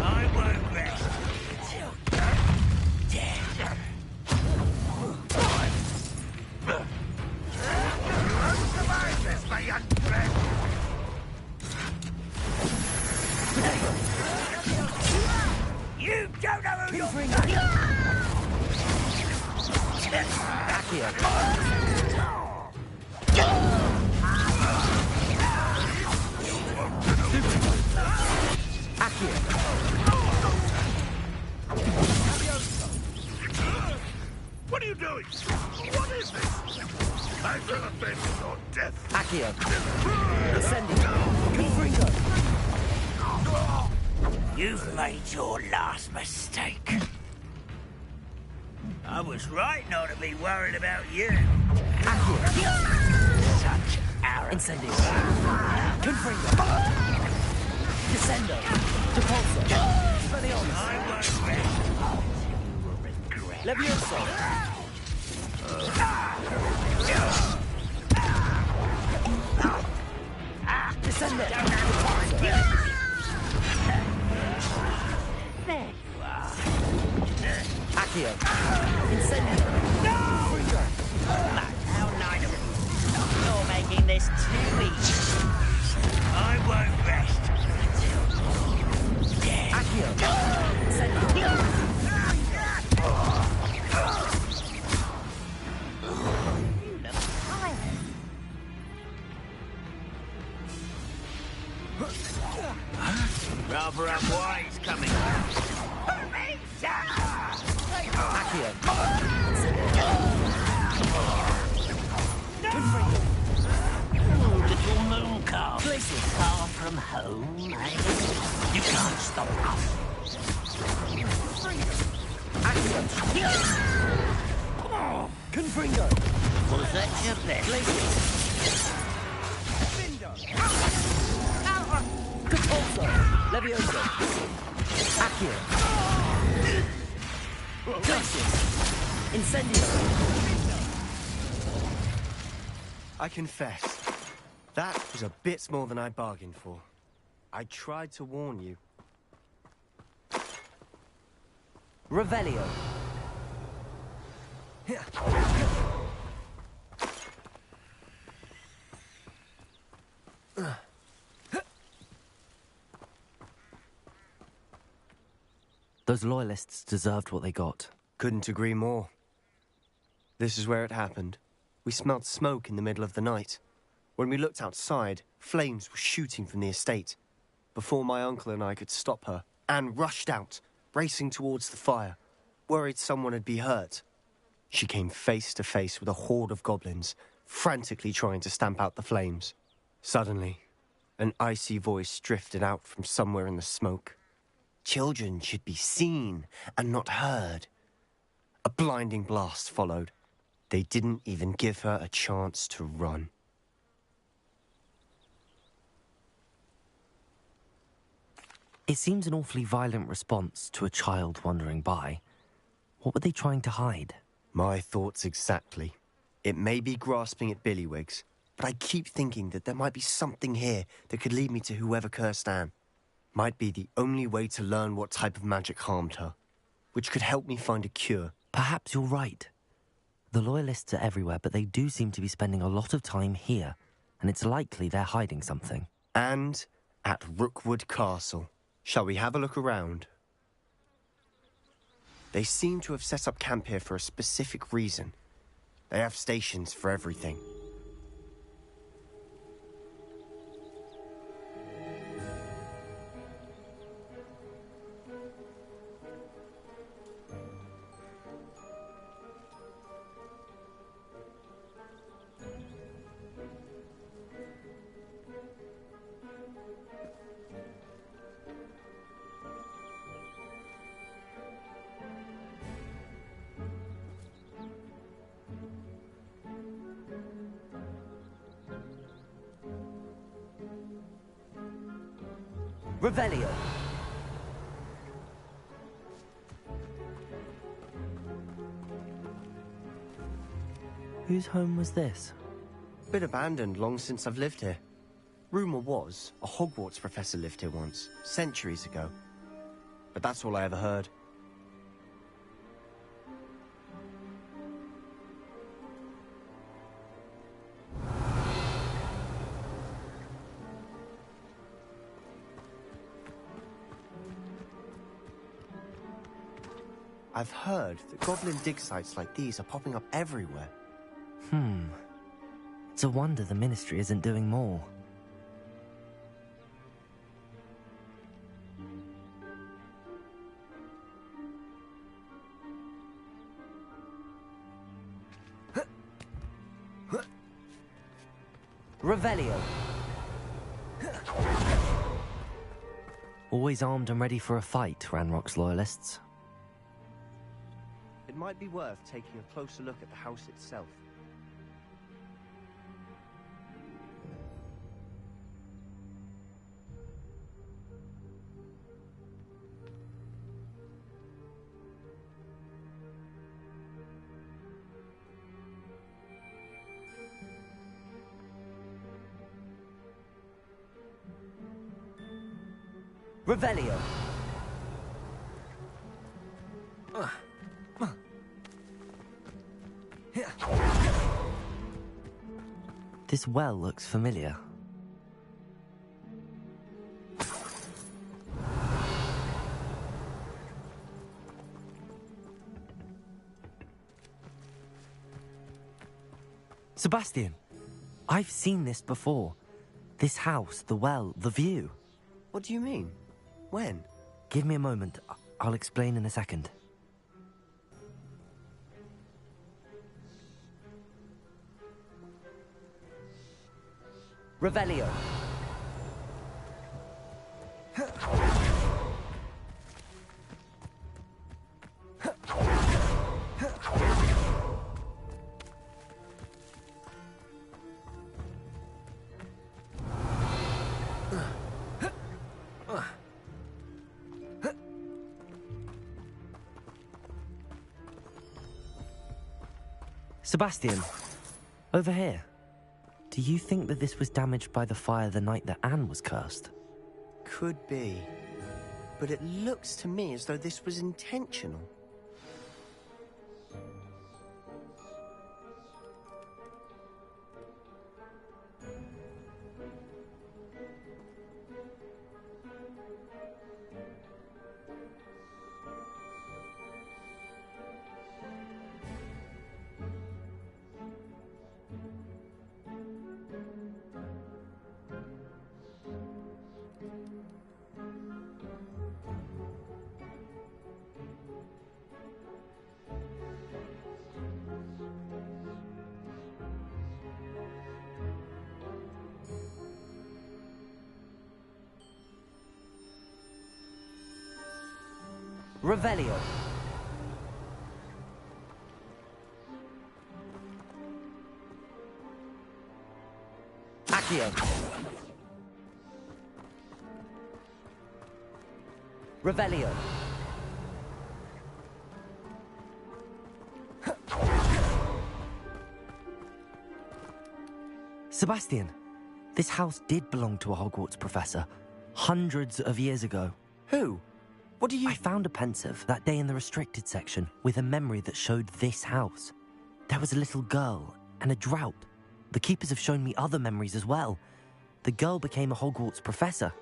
I won't rest until you're dead. You won't survive this, my young friend. You don't know who you're What are you doing? What is this? I've never been your death. Accio. Ascending. Confringo. You've made your last mistake. I was right not to be worried about you. Such arrogance. Incendio. Confringo. Descendo. Depulso. Spellions. I won't rest until you will regret. Levioso. Descendo. There you are. Accio. Incendio. No! How nice of you. You're making this too easy. I won't rest until you're dead. Accio. Incendio. You look tired. Rather unwise coming. Accio. Little moon calf. Far from home, eh? You can't stop us. Confringo. Was that your best? Depulso. Levioso. Accio. Glacius. Incendio. I confess, that was a bit more than I bargained for. I tried to warn you. Revelio. Those loyalists deserved what they got. Couldn't agree more. This is where it happened. We smelled smoke in the middle of the night. When we looked outside, flames were shooting from the estate. Before my uncle and I could stop her, Anne rushed out, racing towards the fire, worried someone had been hurt. She came face to face with a horde of goblins, frantically trying to stamp out the flames. Suddenly, an icy voice drifted out from somewhere in the smoke. Children should be seen and not heard. A blinding blast followed. They didn't even give her a chance to run. It seems an awfully violent response to a child wandering by. What were they trying to hide? My thoughts exactly. It may be grasping at Billywigs, but I keep thinking that there might be something here that could lead me to whoever cursed Anne. Might be the only way to learn what type of magic harmed her, which could help me find a cure. Perhaps you're right. The Loyalists are everywhere, but they do seem to be spending a lot of time here, and it's likely they're hiding something. And at Rookwood Castle. Shall we have a look around? They seem to have set up camp here for a specific reason. They have stations for everything. Revelio. Whose home was this? Been abandoned long since I've lived here. Rumour was a Hogwarts professor lived here once, centuries ago. But that's all I ever heard. I've heard that goblin dig sites like these are popping up everywhere. It's a wonder the Ministry isn't doing more. Revelio. Always armed and ready for a fight, Ranrock's Loyalists. it might be worth taking a closer look at the house itself. Revelio. This well looks familiar. Sebastian, I've seen this before. This house, the well, the view. What do you mean? When? Give me a moment. I'll explain in a second. Revelio. Sebastian, over here. Do you think that this was damaged by the fire the night that Anne was cursed? Could be. But it looks to me as though this was intentional. Revelio. Accio. Revelio. Sebastian, this house did belong to a Hogwarts professor, hundreds of years ago. Who? What do you... I found a pensive that day in the restricted section with a memory that showed this house. There was a little girl and a drought. The keepers have shown me other memories as well. The girl became a Hogwarts professor.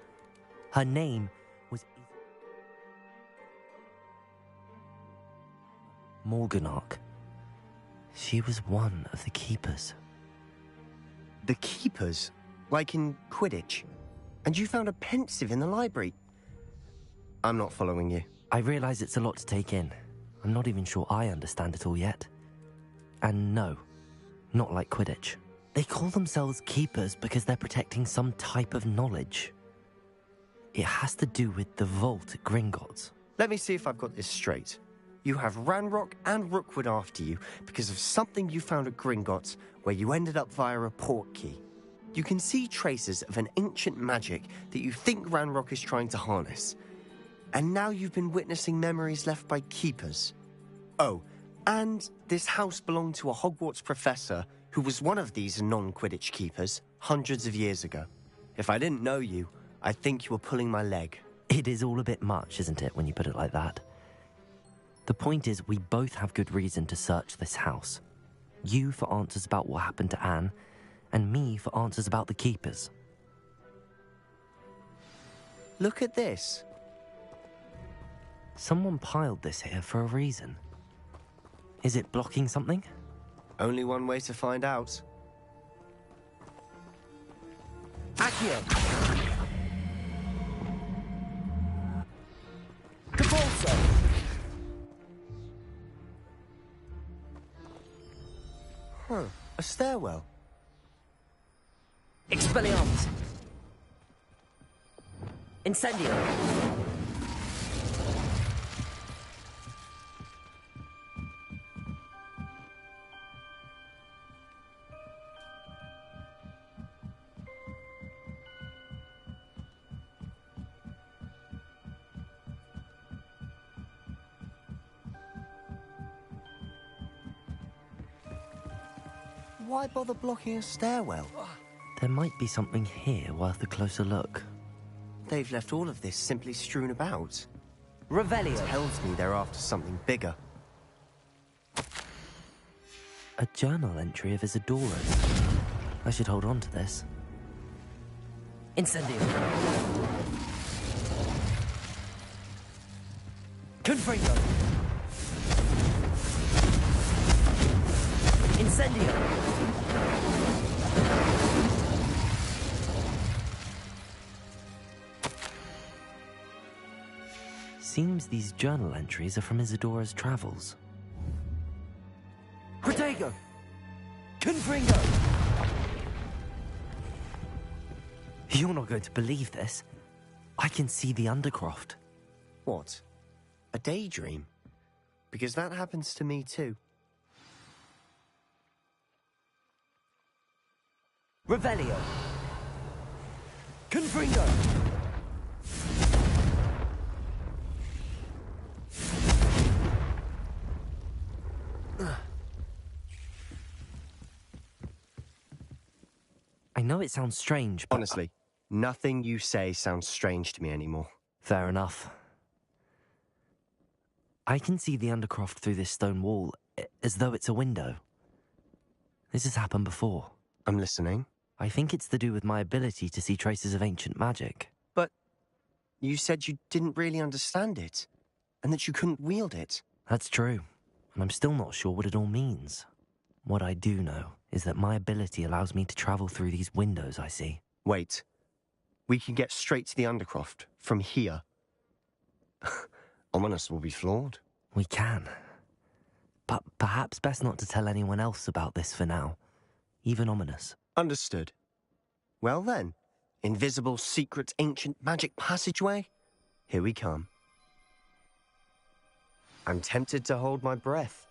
Her name was... Morganach. She was one of the keepers. The keepers? Like in Quidditch? And you found a pensive in the library? I'm not following you. I realize it's a lot to take in. I'm not even sure I understand it all yet. And no, not like Quidditch. They call themselves keepers because they're protecting some type of knowledge. It has to do with the vault at Gringotts. Let me see if I've got this straight. You have Ranrock and Rookwood after you because of something you found at Gringotts where you ended up via a port key. You can see traces of an ancient magic that you think Ranrock is trying to harness. And now you've been witnessing memories left by keepers. Oh, and this house belonged to a Hogwarts professor who was one of these non-Quidditch keepers hundreds of years ago. If I didn't know you, I'd think you were pulling my leg. It is all a bit much, isn't it, when you put it like that? The point is, we both have good reason to search this house. You for answers about what happened to Anne, and me for answers about the keepers. Look at this. Someone piled this here for a reason. Is it blocking something? Only one way to find out. Accio. Caporso. Huh, a stairwell. Expelliarmus. Incendio. why bother blocking a stairwell? There might be something here worth a closer look. They've left all of this simply strewn about. Revelio. Tells me they're after something bigger. A journal entry of Isadora's. I should hold on to this. Incendio. Confringo. Incendio. Seems these journal entries are from Isadora's travels. Protego. Confringo. You're not going to believe this. I can see the Undercroft. What? A daydream? Because that happens to me too. Revelio. Confringo. I know it sounds strange, but... Honestly, nothing you say sounds strange to me anymore. Fair enough. I can see the Undercroft through this stone wall, as though it's a window. This has happened before. I'm listening. I think it's to do with my ability to see traces of ancient magic. But you said you didn't really understand it, and that you couldn't wield it. That's true, and I'm still not sure what it all means. What I do know is that my ability allows me to travel through these windows I see. Wait. We can get straight to the Undercroft from here. Ominous will be floored. We can. But perhaps best not to tell anyone else about this for now. Even Ominous. Understood. Well then, invisible, secret, ancient magic passageway? Here we come. I'm tempted to hold my breath.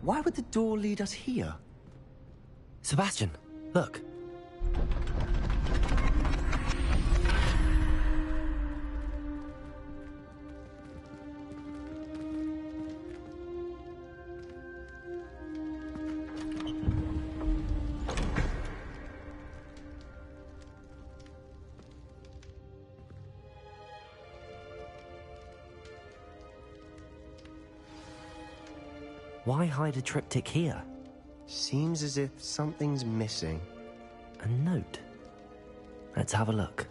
Why would the door lead us here? Sebastian, look. Why hide a triptych here? Seems as if something's missing. A note. Let's have a look.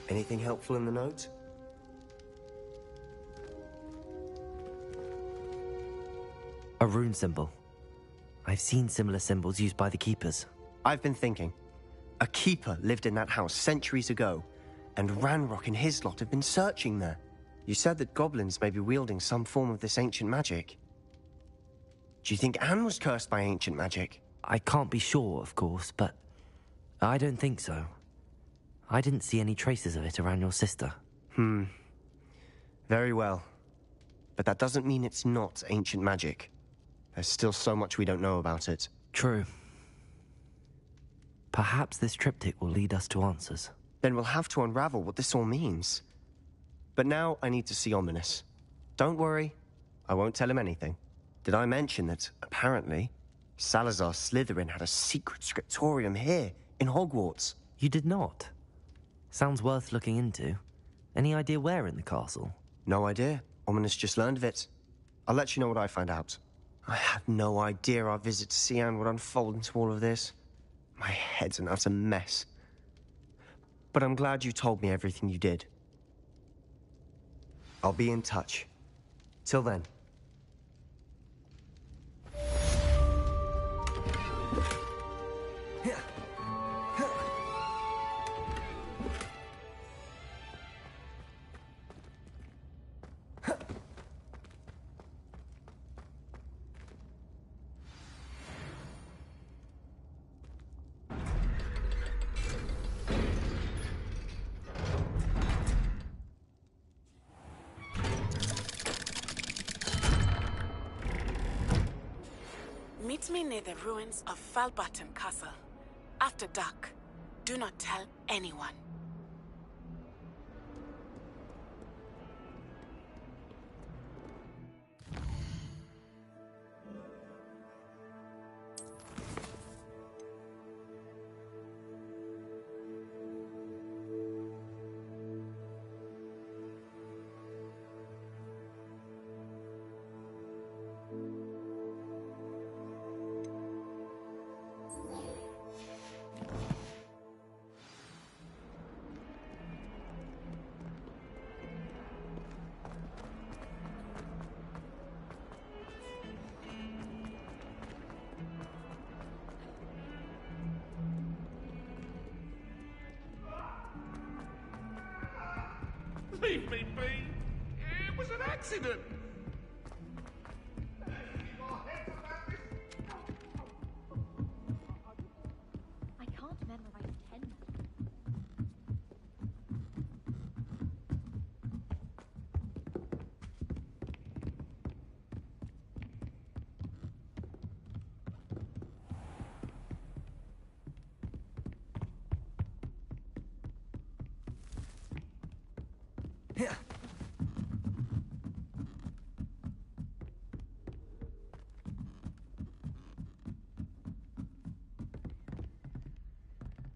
Anything helpful in the note? A rune symbol. I've seen similar symbols used by the keepers. I've been thinking. A keeper lived in that house centuries ago, and Ranrock and his lot have been searching there. You said that goblins may be wielding some form of this ancient magic. Do you think Anne was cursed by ancient magic? I can't be sure, of course, but I don't think so. I didn't see any traces of it around your sister. Very well. But that doesn't mean it's not ancient magic. There's still so much we don't know about it. True. Perhaps this triptych will lead us to answers. Then we'll have to unravel what this all means. But now I need to see Ominous. Don't worry, I won't tell him anything. Did I mention that, apparently, Salazar Slytherin had a secret scriptorium here, in Hogwarts? You did not? Sounds worth looking into. Any idea where in the castle? No idea. Ominous just learned of it. I'll let you know what I find out. I had no idea our visit to Cian would unfold into all of this. My head's an utter mess. But I'm glad you told me everything you did. I'll be in touch. Till then. Meet me near the ruins of Falbaton Castle. After dark. Do not tell anyone. Leave me be. It was an accident. I can't memorize 10.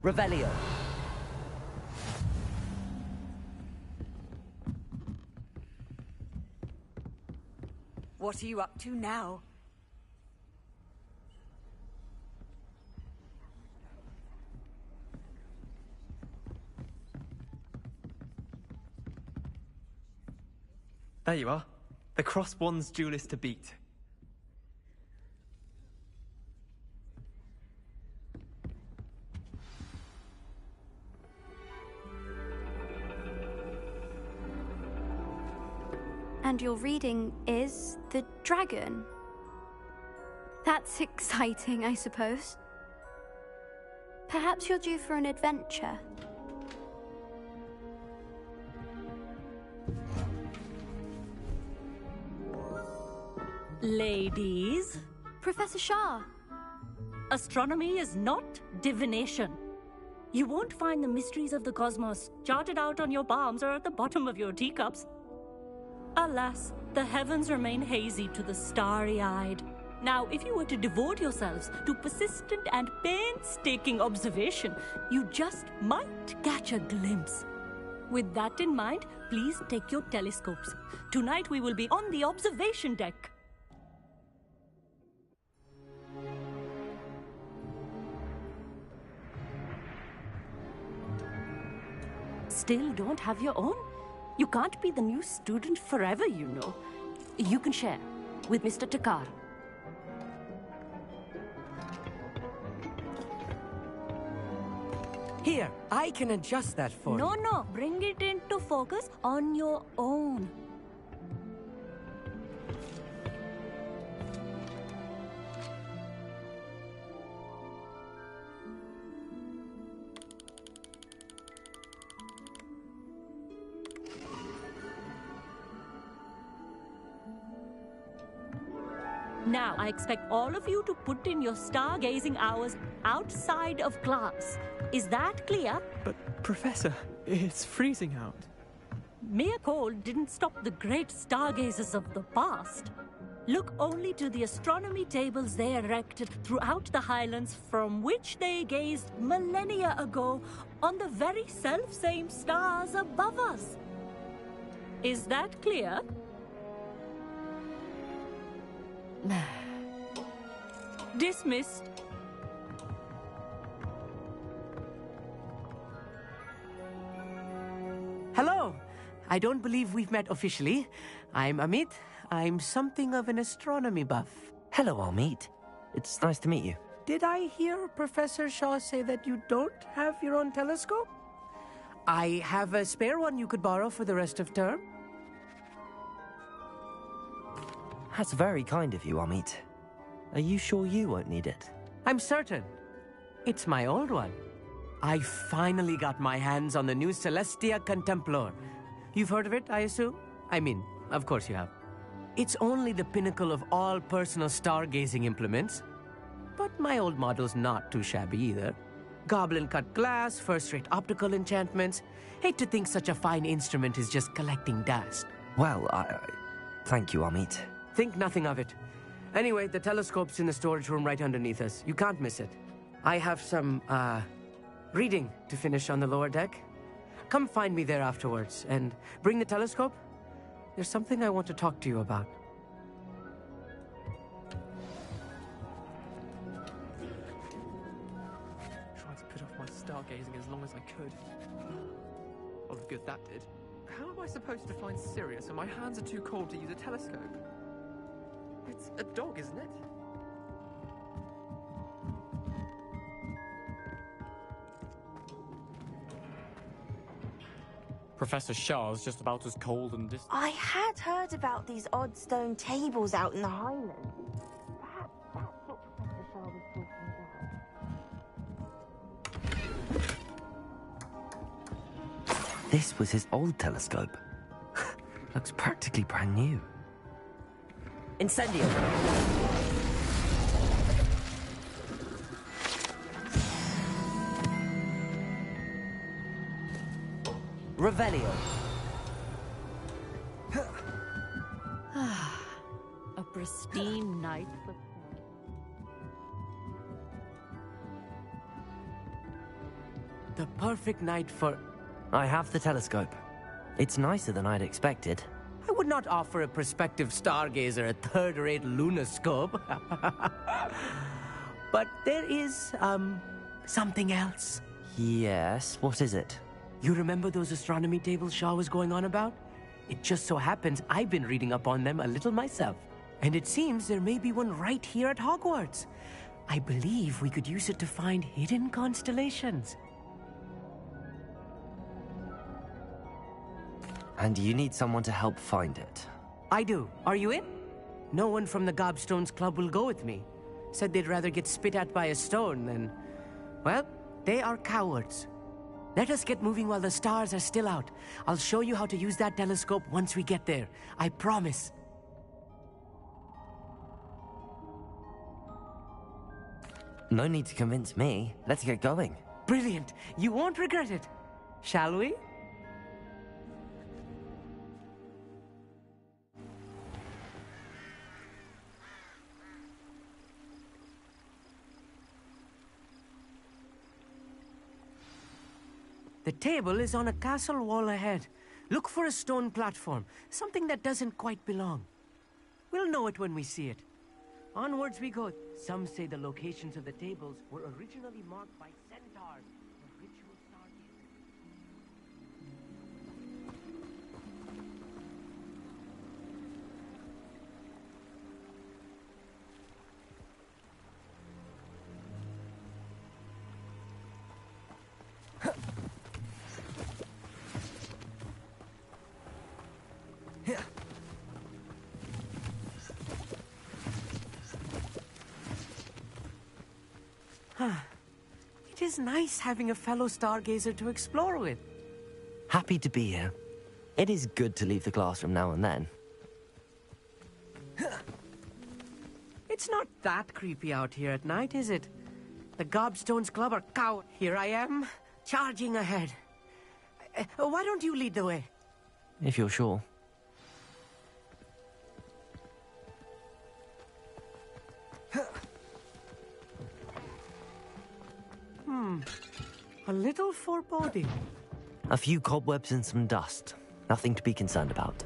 Revelio. What are you up to now? There you are. The cross-wands duelist to beat. And your reading is the dragon. That's exciting, I suppose. Perhaps you're due for an adventure. Ladies. Professor Shah. Astronomy is not divination. You won't find the mysteries of the cosmos charted out on your palms or at the bottom of your teacups. Alas, the heavens remain hazy to the starry-eyed. Now, if you were to devote yourselves to persistent and painstaking observation, you just might catch a glimpse. With that in mind, please take your telescopes. Tonight we will be on the observation deck. Still don't have your own? You can't be the new student forever, you know. You can share with Mr. Takar. Here, I can adjust that for you. No, bring it into focus on your own. Now, I expect all of you to put in your stargazing hours outside of class. Is that clear? But, Professor, it's freezing out. Mere cold didn't stop the great stargazers of the past. Look only to the astronomy tables they erected throughout the Highlands, from which they gazed millennia ago on the very self-same stars above us. Is that clear? Dismissed. Hello. I don't believe we've met officially. I'm Amit. I'm something of an astronomy buff. Hello, Amit. It's nice to meet you. Did I hear Professor Shaw say that you don't have your own telescope? I have a spare one you could borrow for the rest of term. That's very kind of you, Amit. Are you sure you won't need it? I'm certain. It's my old one. I finally got my hands on the new Celestia Contemplar. You've heard of it, I assume? I mean, of course you have. It's only the pinnacle of all personal stargazing implements. but my old model's not too shabby either. Goblin-cut glass, first-rate optical enchantments. Hate to think such a fine instrument is just collecting dust. Well, thank you, Amit. Think nothing of it. Anyway, the telescope's in the storage room right underneath us. You can't miss it. I have some, reading to finish on the lower deck. Come find me there afterwards, and bring the telescope. There's something I want to talk to you about. Tried to put off my stargazing as long as I could. Oh, good that did. How am I supposed to find Sirius when my hands are too cold to use a telescope? It's a dog, isn't it? Professor Shah's just about as cold and distant. I had heard about these odd stone tables out in the Highlands. Perhaps that's what Professor Shah was talking about. This was his old telescope. Looks practically brand new. Incendio! Revelio. A pristine night for... The perfect night for... I have the telescope. It's nicer than I'd expected. I would not offer a prospective stargazer a third-rate lunoscope. But there is, something else. Yes, what is it? You remember those astronomy tables Shaw was going on about? It just so happens I've been reading up on them a little myself. And it seems there may be one right here at Hogwarts. I believe we could use it to find hidden constellations. And you need someone to help find it. I do. Are you in? No one from the Gobstones Club will go with me. Said they'd rather get spit at by a stone than... Well, they are cowards. Let us get moving while the stars are still out. I'll show you how to use that telescope once we get there. I promise. No need to convince me. Let's get going. Brilliant. You won't regret it. Shall we? The table is on a castle wall ahead. Look for a stone platform, something that doesn't quite belong. We'll know it when we see it. Onwards we go. Some say the locations of the tables were originally marked by centaurs, the ritual stargazers. It is nice having a fellow stargazer to explore with. Happy to be here. It is good to leave the classroom now and then. It's not that creepy out here at night, is it? The Gobstones Club are cow. Here I am, charging ahead. Why don't you lead the way? If you're sure. A little foreboding. A few cobwebs and some dust. Nothing to be concerned about.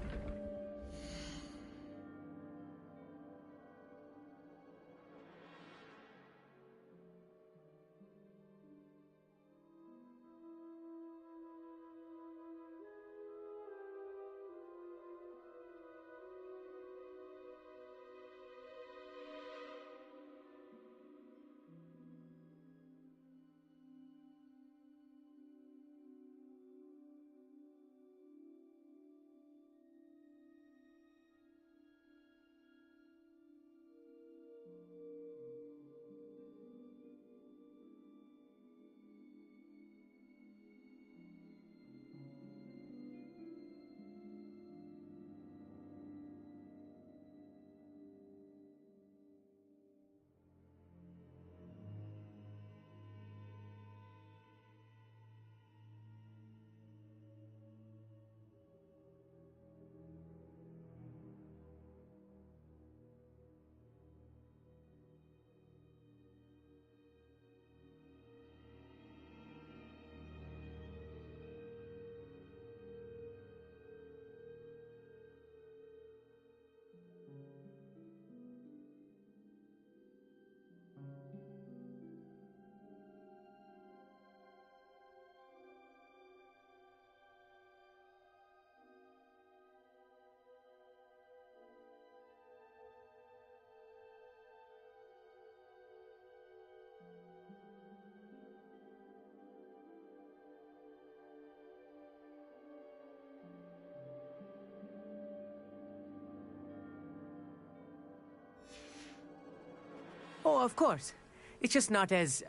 Oh, of course. It's just not as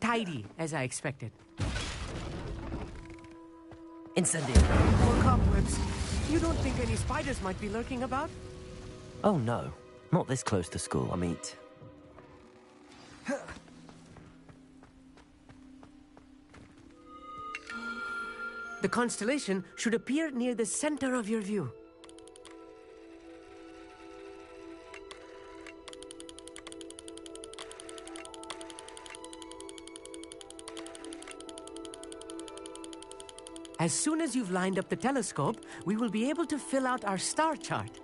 tidy as I expected. Incendio. More cobwebs. You don't think any spiders might be lurking about? Oh no, not this close to school, Amit. The constellation should appear near the center of your view. As soon as you've lined up the telescope, we will be able to fill out our star chart.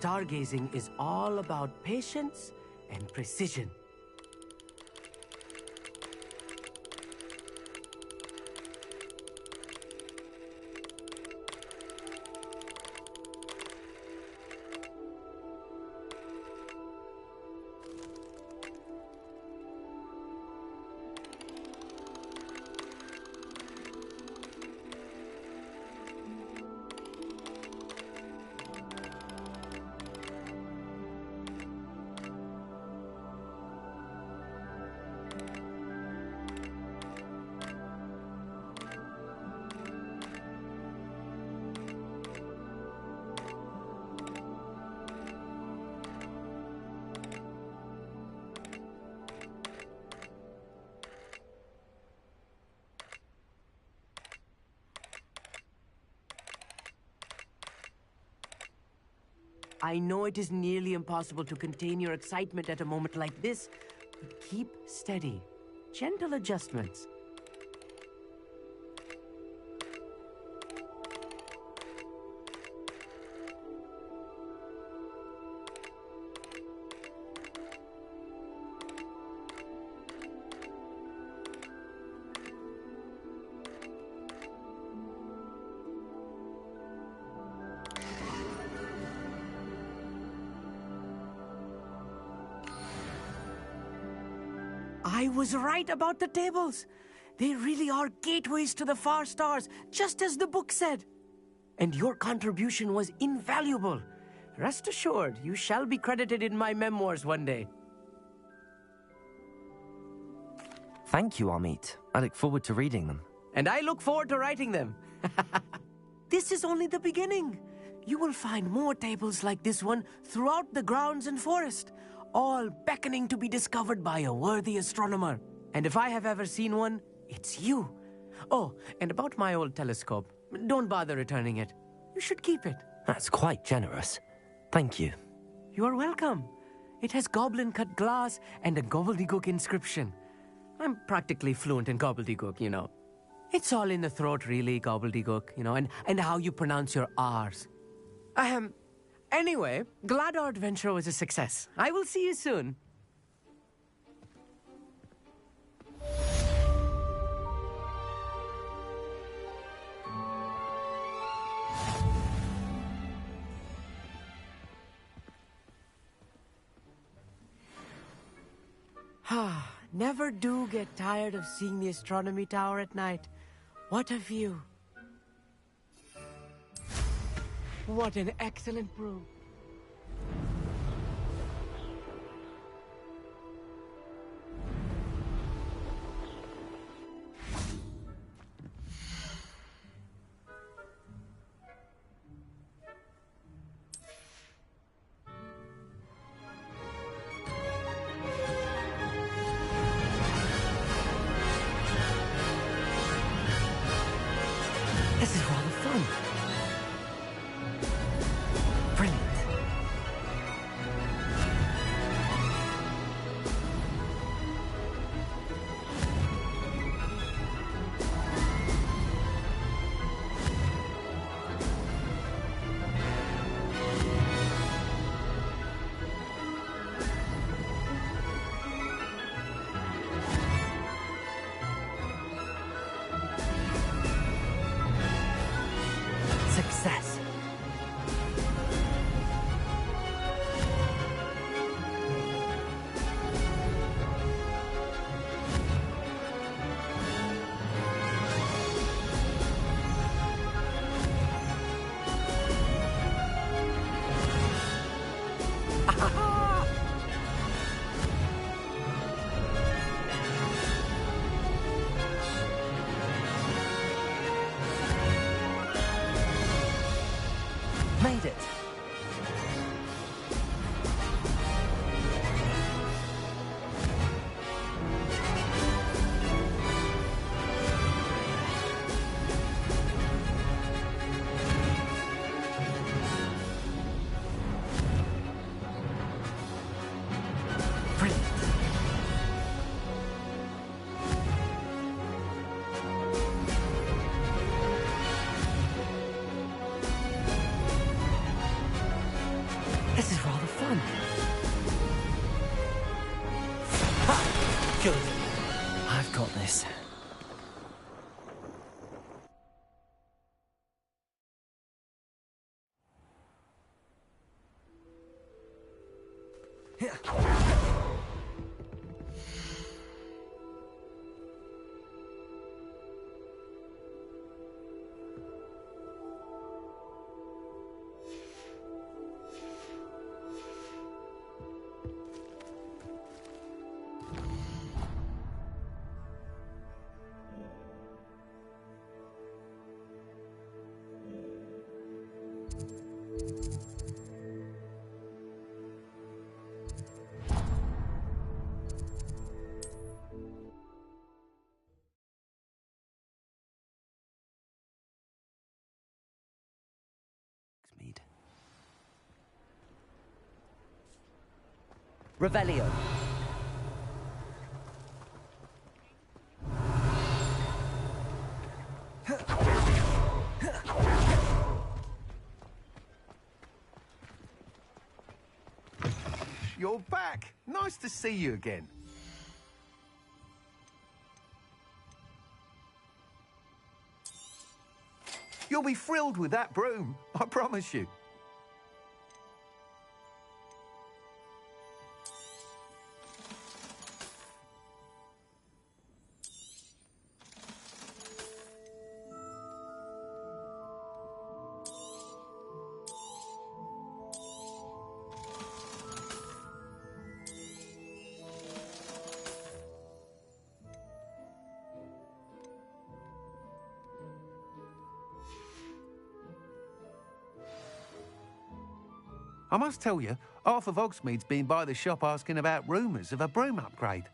Stargazing is all about patience and precision. I know it is nearly impossible to contain your excitement at a moment like this, but keep steady. Gentle adjustments. I was right about the tables. They really are gateways to the far stars, just as the book said. And your contribution was invaluable. Rest assured, you shall be credited in my memoirs one day. Thank you, Amit. I look forward to reading them. And I look forward to writing them. This is only the beginning. You will find more tables like this one throughout the grounds and forest, all beckoning to be discovered by a worthy astronomer. And if I have ever seen one, it's you. Oh, and about my old telescope, don't bother returning it. You should keep it. That's quite generous. Thank you. You are welcome. It has goblin-cut glass and a gobbledygook inscription. I'm practically fluent in gobbledygook, you know. It's all in the throat, really, gobbledygook, you know, and how you pronounce your R's. Anyway, glad our adventure was a success. I will see you soon. Never do get tired of seeing the astronomy tower at night. What a view. What an excellent brew. This is rather fun. Brilliant. Made it! This is rather fun. Ha! Good. I've got this. Revelio. You're back. Nice to see you again. You'll be thrilled with that broom, I promise you. I must tell you, half of Hogsmeade's been by the shop asking about rumours of a broom upgrade.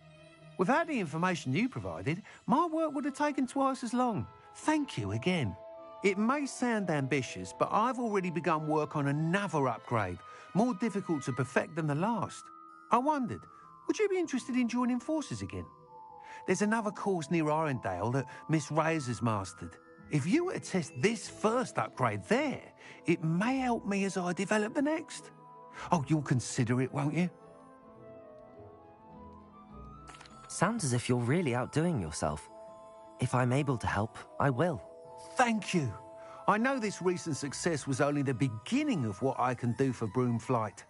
Without the information you provided, my work would have taken twice as long. Thank you again. It may sound ambitious, but I've already begun work on another upgrade, more difficult to perfect than the last. I wondered, would you be interested in joining forces again? There's another course near Arendelle that Miss Reyes has mastered. If you were to test this first upgrade there, it may help me as I develop the next. Oh, you'll consider it, won't you? Sounds as if you're really outdoing yourself. If I'm able to help, I will. Thank you. I know this recent success was only the beginning of what I can do for Broomflight.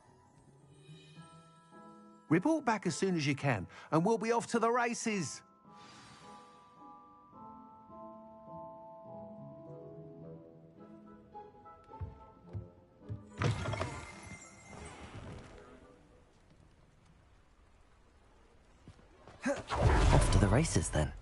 Report back as soon as you can, and we'll be off to the races. Off to the races, then.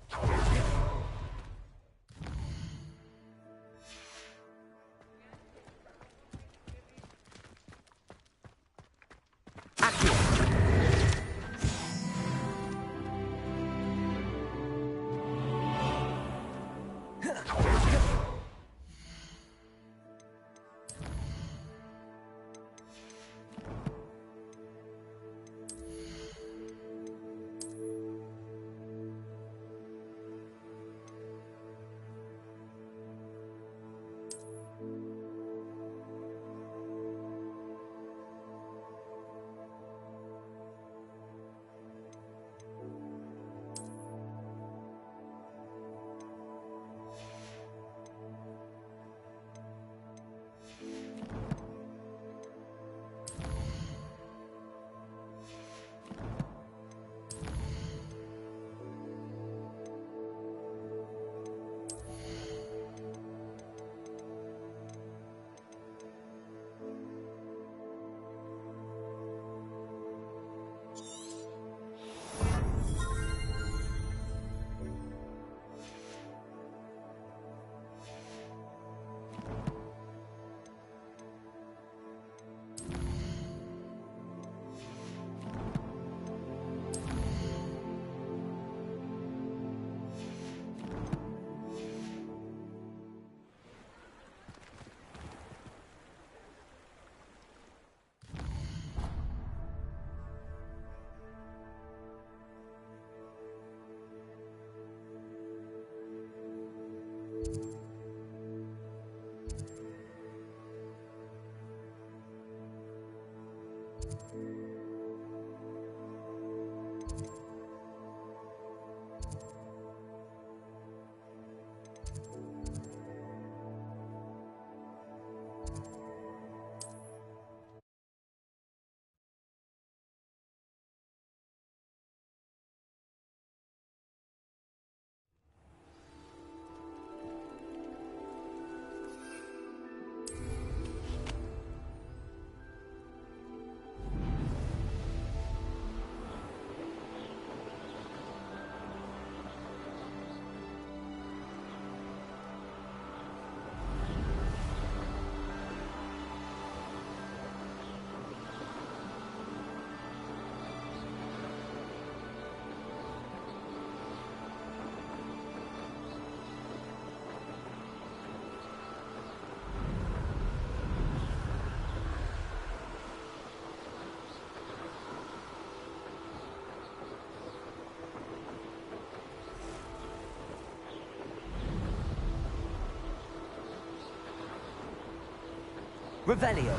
Revelio.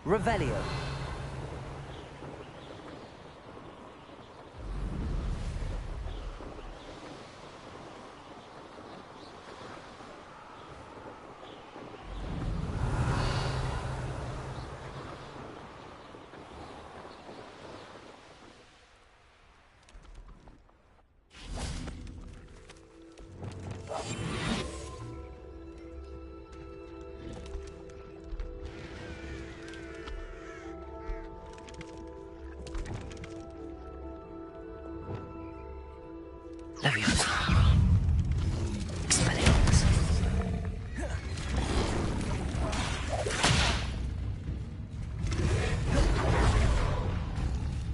Revelio.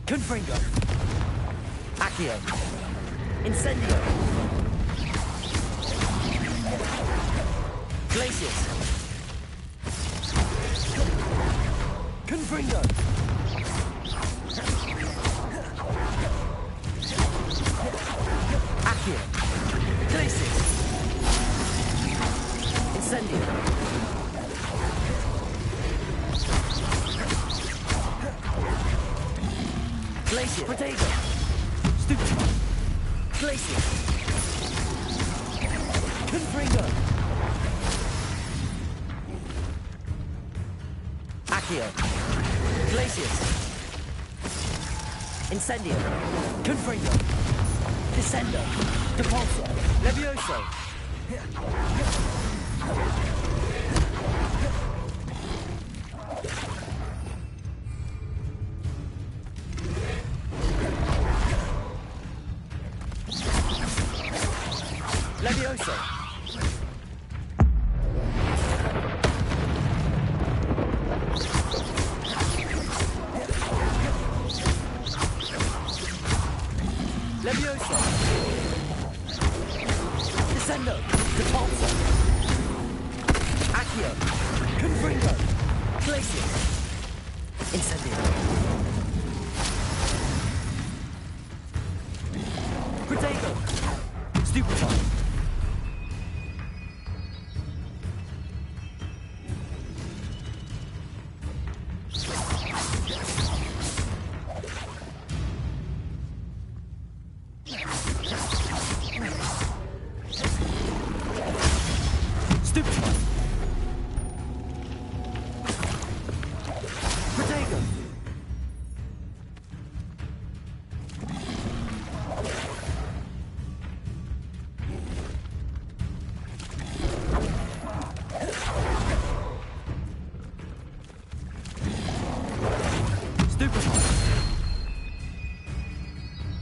Confringo. Accio. Incendio. Glacius. Confringo. Accio. Glacius. Incendio. Glacier. Potato. Stupefy. Glacier. Confringo. Accio. Glacius. Incendio. Confringo. Descendo. Depulso. Levioso. Levioso. Levioso. Descendo. Depulso. Accio. Confringo. Glacius. Incendio. Protego. Stupefy.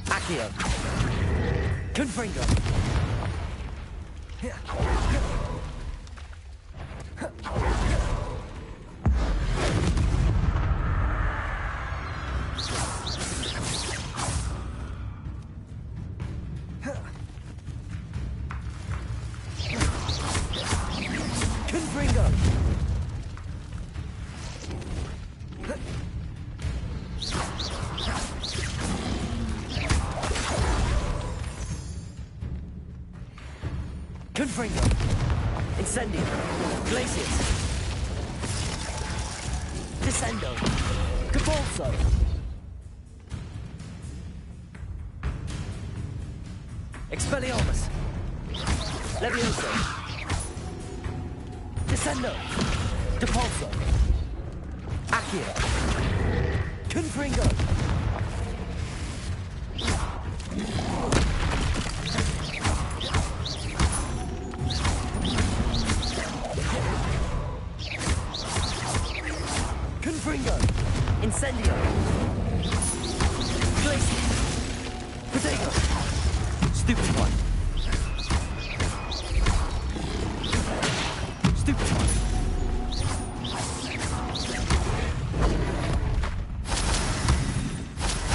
Accio. Confringo. Confringo. Confringo. Incendio. Glacius. Descendo. Capulso. Expelliarmus. Levioso. Descendo. Depulso. Accio. Confringo. Confringo. Incendio. Glacier. Potato. Stupid one. Stupid one.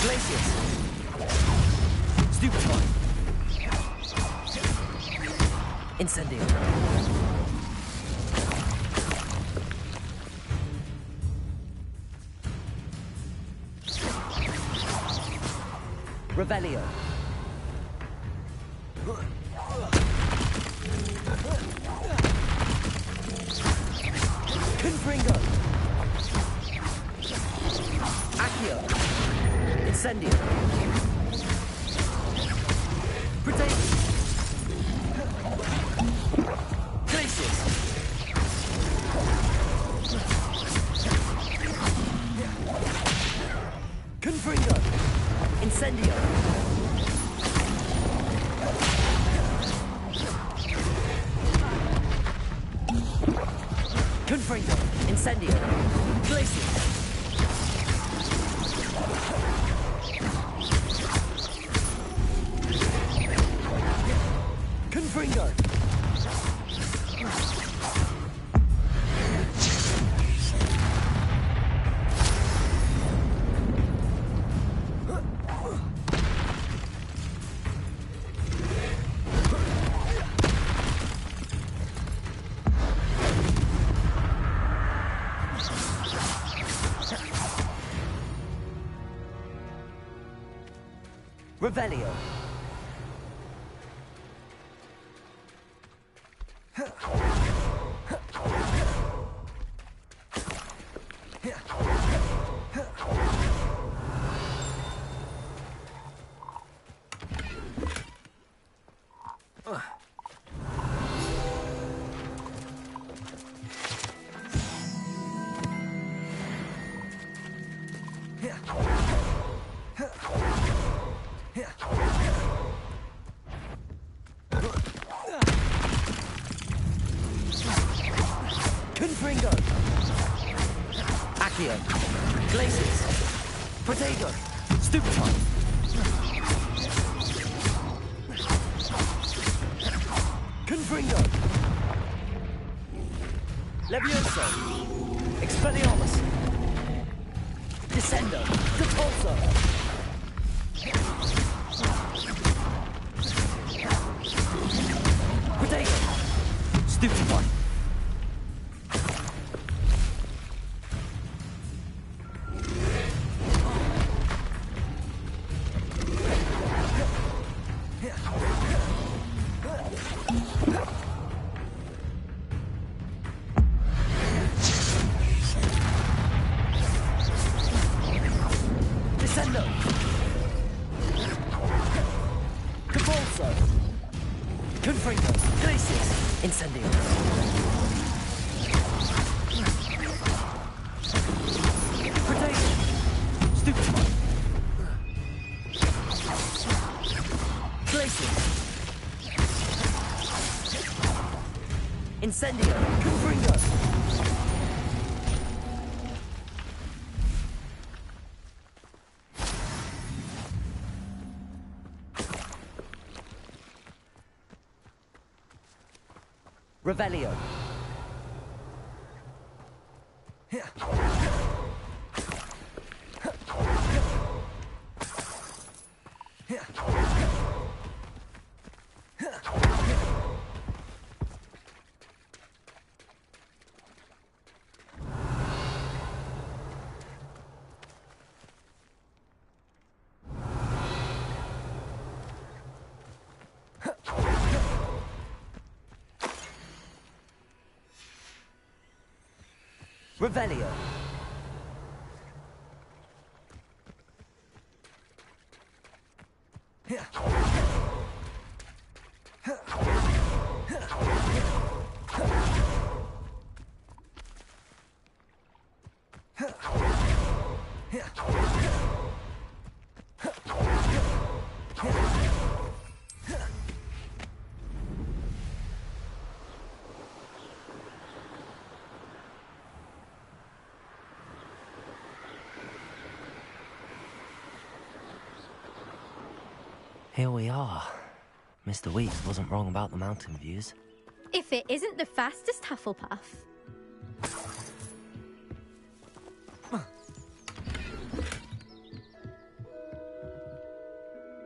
Glaciers. Stupid one. Incendio. Revelio. Confringo. Accio. Incendio. Potato. Glaciers. Confringo. Incendio. Confringo. Incendio. Glacier. Confringo. Revelio. Confringo. Accio. Glaciers. Potato. Stupid one. Confringo. Levioso. Expelliarmus. Descendo. Depulso. Potato. Stupid one. Descendo. Capulso. Confringo. Glaciers. Incendio. Potato. Stupid one. Glaciers. Incendio. Confringo. Revelio. Revelio. Here we are. Mr. Weeks wasn't wrong about the mountain views. If it isn't the fastest Hufflepuff.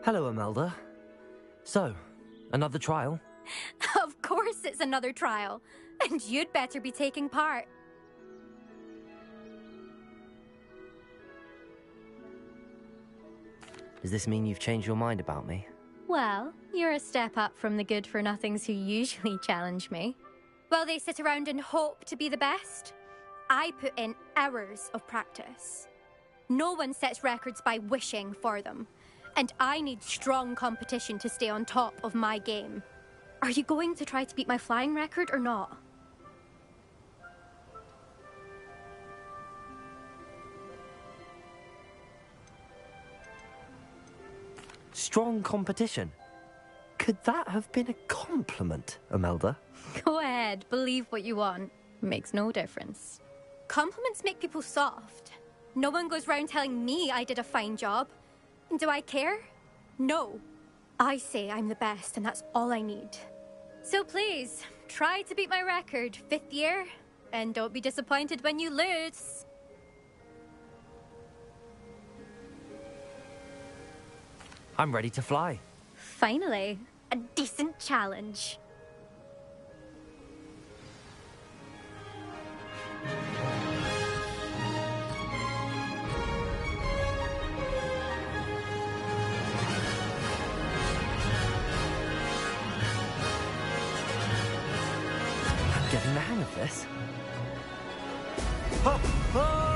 Hello, Imelda. So, another trial? Of course it's another trial. And you'd better be taking part. Does this mean you've changed your mind about me? Well, you're a step up from the good-for-nothings who usually challenge me. While they sit around and hope to be the best, I put in hours of practice. No one sets records by wishing for them, and I need strong competition to stay on top of my game. Are you going to try to beat my flying record or not? Strong competition? Could that have been a compliment, Imelda? Go ahead, believe what you want. Makes no difference. Compliments make people soft. No one goes round telling me I did a fine job. And do I care? No. I say I'm the best, and that's all I need. So please, try to beat my record, 5th year, and don't be disappointed when you lose. I'm ready to fly. Finally, a decent challenge. I'm getting the hang of this. Ho! Ho!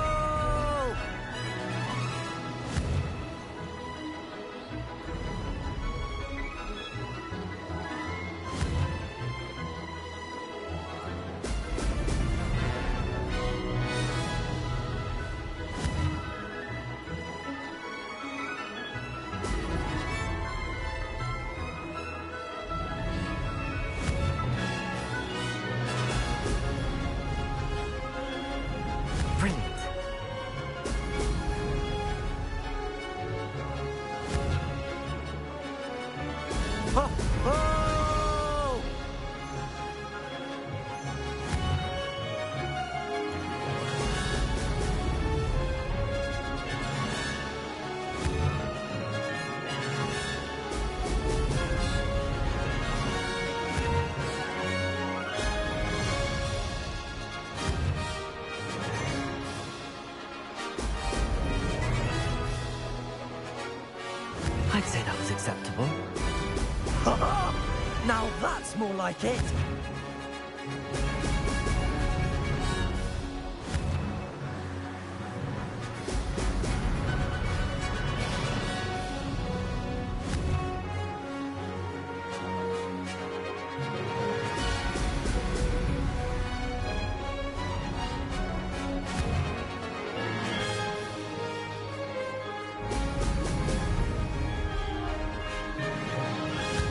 Brilliant. Ho! Ho! I'd say that was acceptable. Now that's more like it!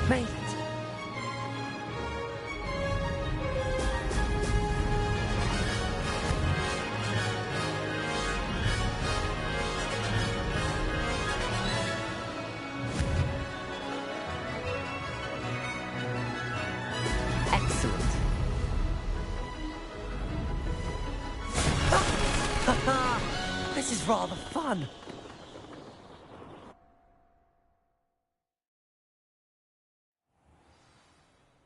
Made it. Excellent. This is rather fun.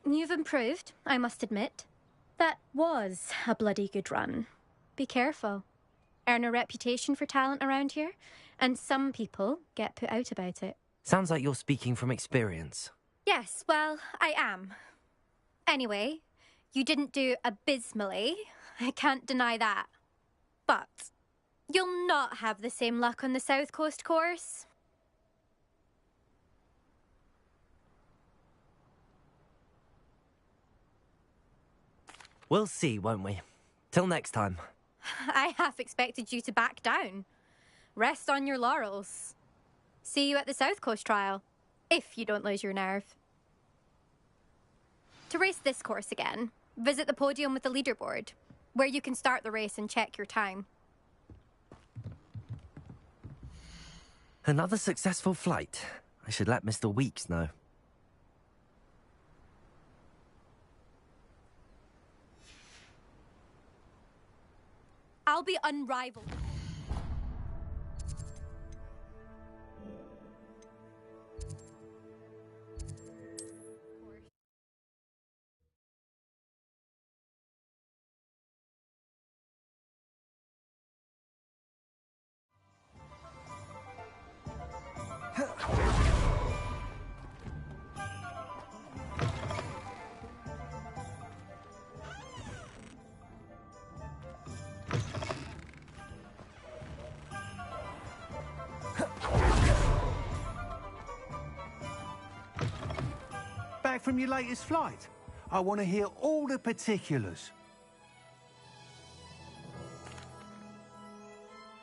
You've improved, I must admit. That was a bloody good run. Be careful. Earn a reputation for talent around here, and some people get put out about it. Sounds like you're speaking from experience. Yes, well, I am. Anyway, you didn't do abysmally. I can't deny that. But you'll not have the same luck on the South Coast course. We'll see, won't we? Till next time. I half expected you to back down. Rest on your laurels. See you at the South Coast trial, if you don't lose your nerve. To race this course again, visit the podium with the leaderboard, where you can start the race and check your time. Another successful flight. I should let Mr. Weeks know. I'll be unrivaled. Back from your latest flight? I want to hear all the particulars.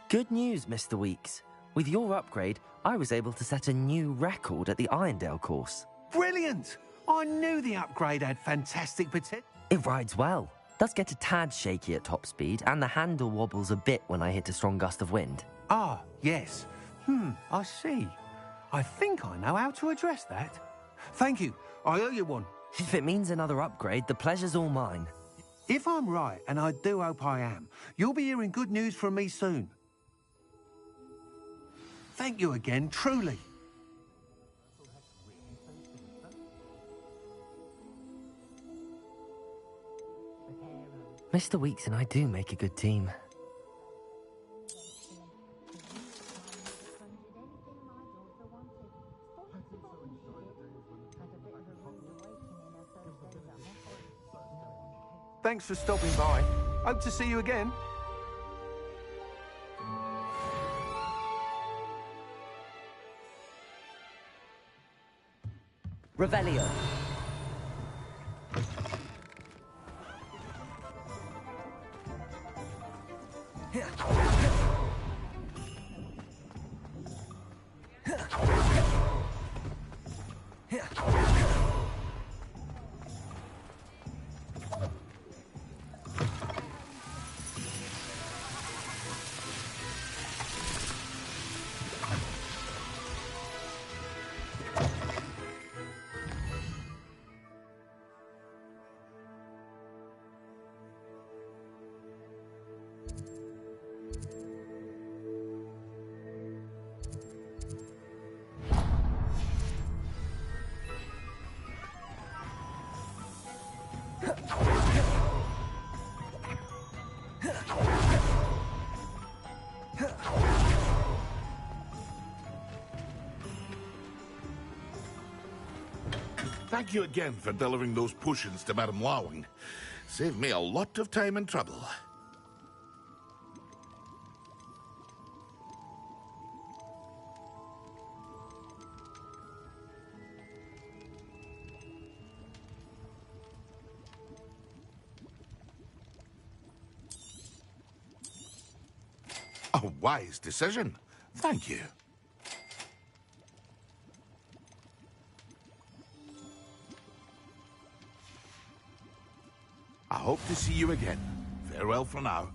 Good news, Mr. Weeks. With your upgrade, I was able to set a new record at the Irondale course. Brilliant! I knew the upgrade had fantastic potential. It rides well. Does get a tad shaky at top speed, and the handle wobbles a bit when I hit a strong gust of wind. Ah, yes. I see. I think I know how to address that. Thank you. I owe you one. If it means another upgrade, the pleasure's all mine. If I'm right, and I do hope I am, you'll be hearing good news from me soon. Thank you again, truly. Mr. Weeks and I do make a good team. Thanks for stopping by. Hope to see you again. Revelio. Thank you again for delivering those potions to Madame Lawing. Saved me a lot of time and trouble. A wise decision. Thank you. I hope to see you again. Farewell for now.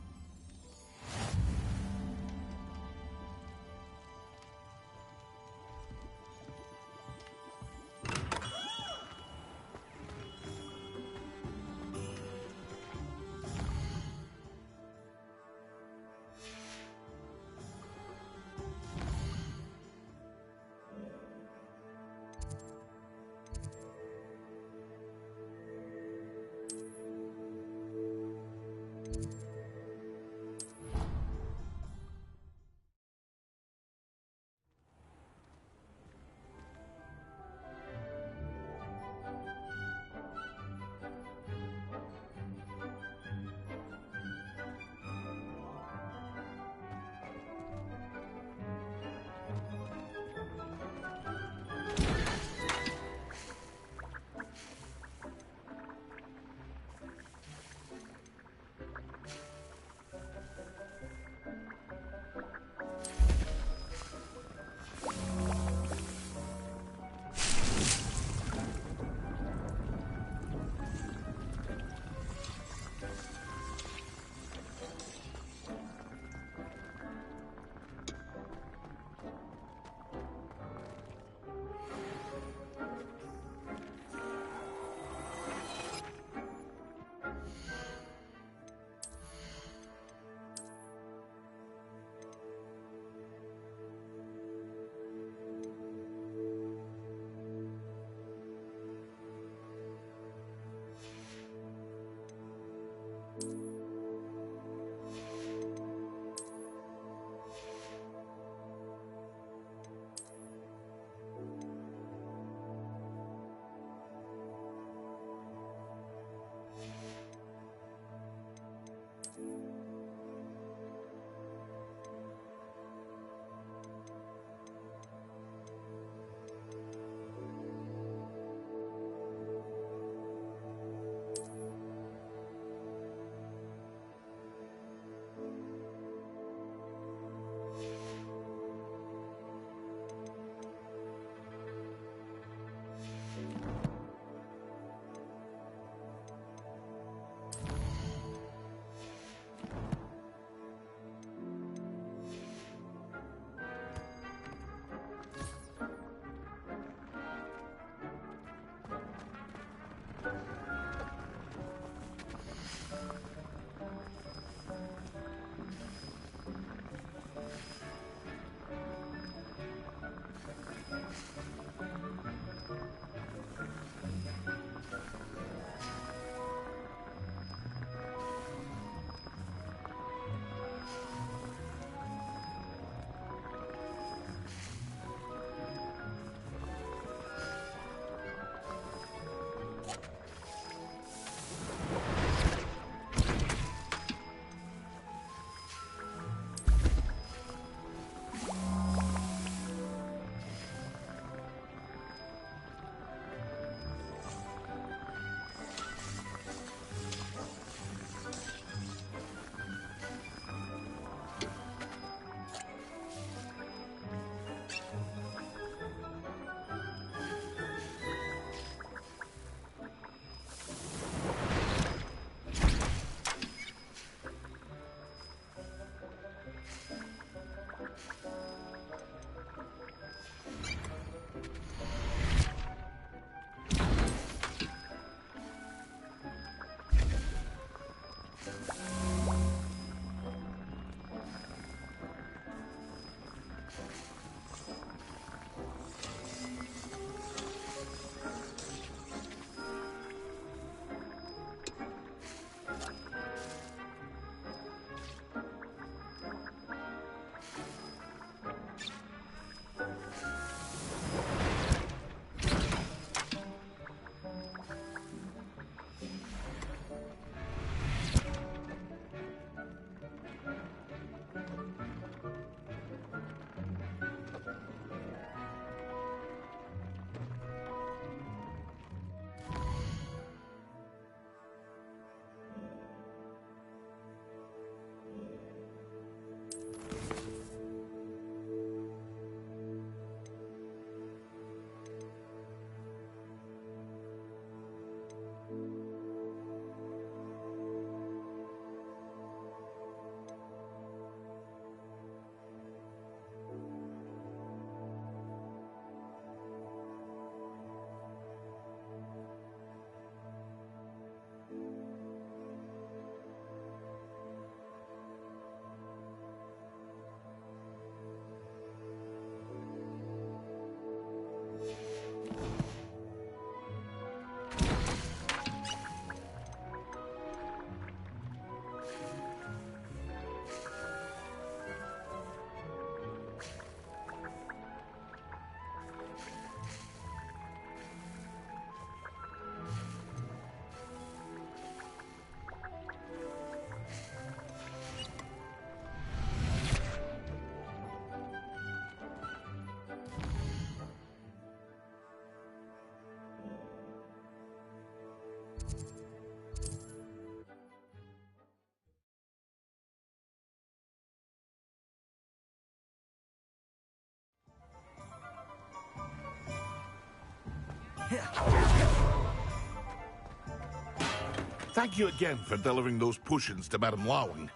Thank you again for delivering those potions to Madame Lawing.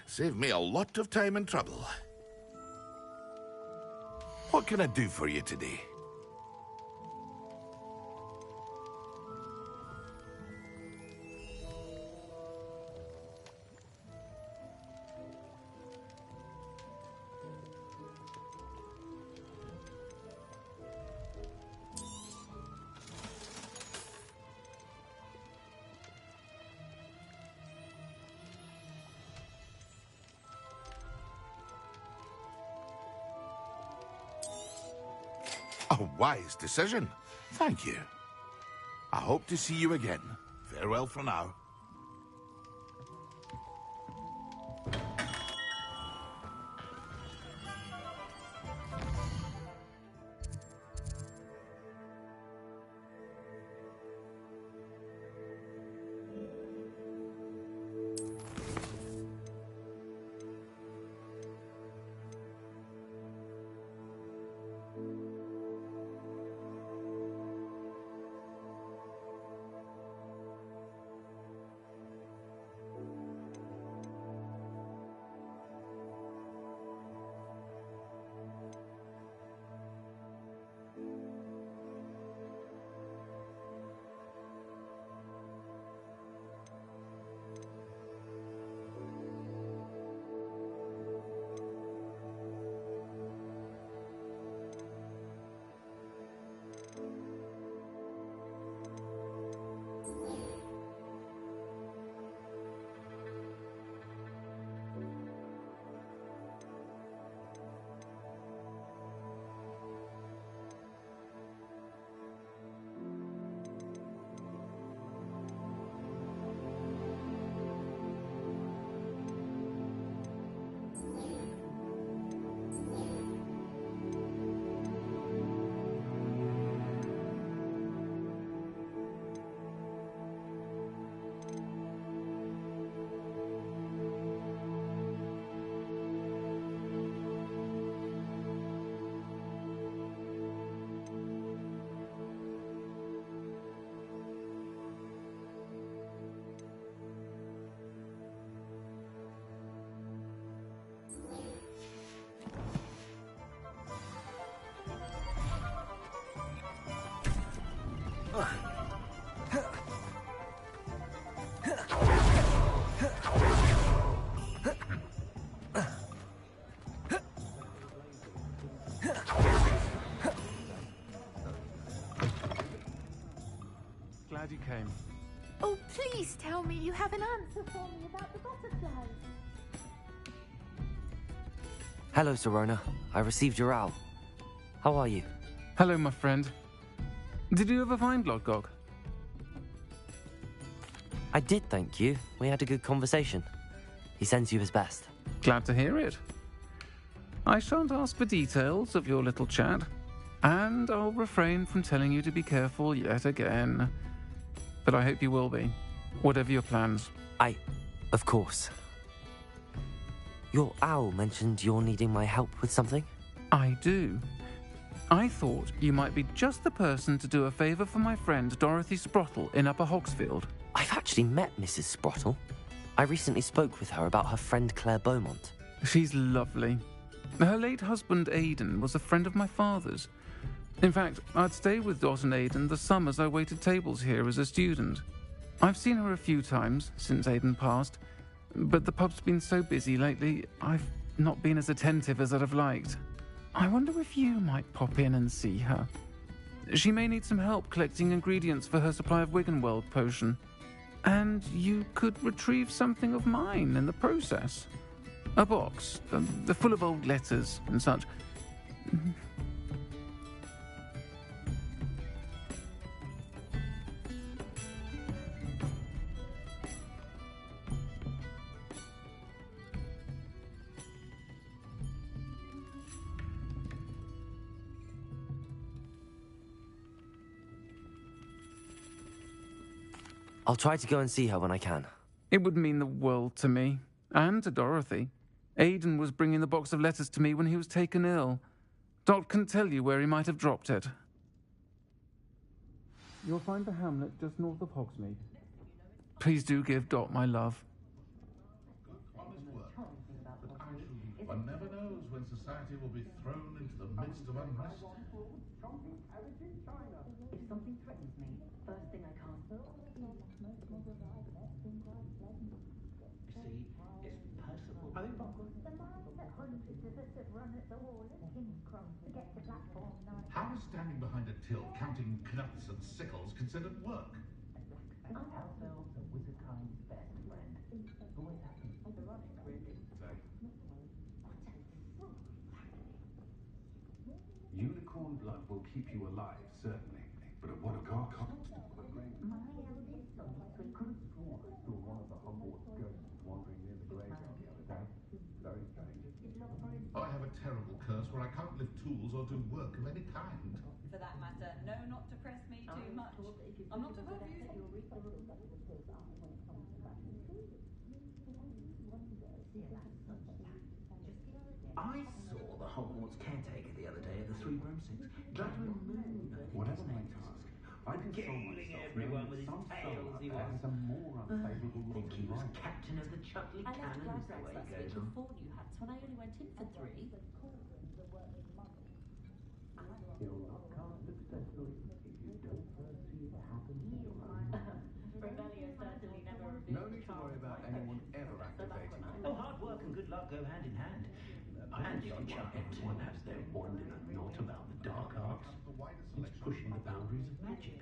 Saved me a lot of time and trouble. What can I do for you today? A wise decision. Thank you. I hope to see you again. Farewell for now. Glad you came. Oh, please tell me you have an answer for me about the butterflies. Hello, Serona. I received your owl. How are you? Hello, my friend. Did you ever find Lodgok? I did, thank you. We had a good conversation. He sends you his best. Glad to hear it. I shan't ask for details of your little chat, and I'll refrain from telling you to be careful yet again. But I hope you will be, whatever your plans. Of course. Your owl mentioned you're needing my help with something? I do. I thought you might be just the person to do a favour for my friend Dorothy Sprottle in Upper Hogsfield. I've actually met Mrs. Sprottle. I recently spoke with her about her friend Claire Beaumont. She's lovely. Her late husband Aidan was a friend of my father's. In fact, I'd stayed with Dot and Aidan the summers I waited tables here as a student. I've seen her a few times since Aidan passed, but the pub's been so busy lately, I've not been as attentive as I'd have liked. I wonder if you might pop in and see her. She may need some help collecting ingredients for her supply of Wiggenweld potion. And you could retrieve something of mine in the process. A box, full of old letters and such. I'll try to go and see her when I can. It would mean the world to me, and to Dorothy. Aidan was bringing the box of letters to me when he was taken ill. Dot can tell you where he might have dropped it. You'll find the hamlet just north of Hogsmeade. Please do give Dot my love. Honest work. One never knows when society will be thrown into the midst of unrest. If something threatens me, first thing I cast. You see, it's Percival. The man that hundreds of us have run at the wall at King's Cross to get to platform 9. How is standing behind a till counting knuts and sickles considered work? Elves are Wizardkind's best friend. Always happens. Ironic, really. Unicorn blood will keep you alive, certainly. But at what a cost? My eldest son, we could have sworn I saw one of the Hogwarts ghosts wandering near the graveyard the other day. Very strange. I have a terrible curse where I can't lift tools or do work of any kind. For that matter, know not to press me too much. I'm not above you. I saw the Hogwarts caretaker the other day at the Three Broomsticks. Gladwin Moon, I think Whatever his my name task, is. I console Regaling myself everyone knowing with his some tales he soul was. has a more unfavourable I think lot he than was mine. captain of the Chutley I left Cannons, the way Gladwell's he last goes week on. with 4 new hats when I only went in for 3. You'll not cast successfully if you don't first see it happen to your own. Revelio certainly never revealed. No need to worry about anyone ever activating it. Oh, hard work and good luck go hand in hand. And if you chuck anyone has their wand in a knot about the dark arts, it's pushing the boundaries of magic.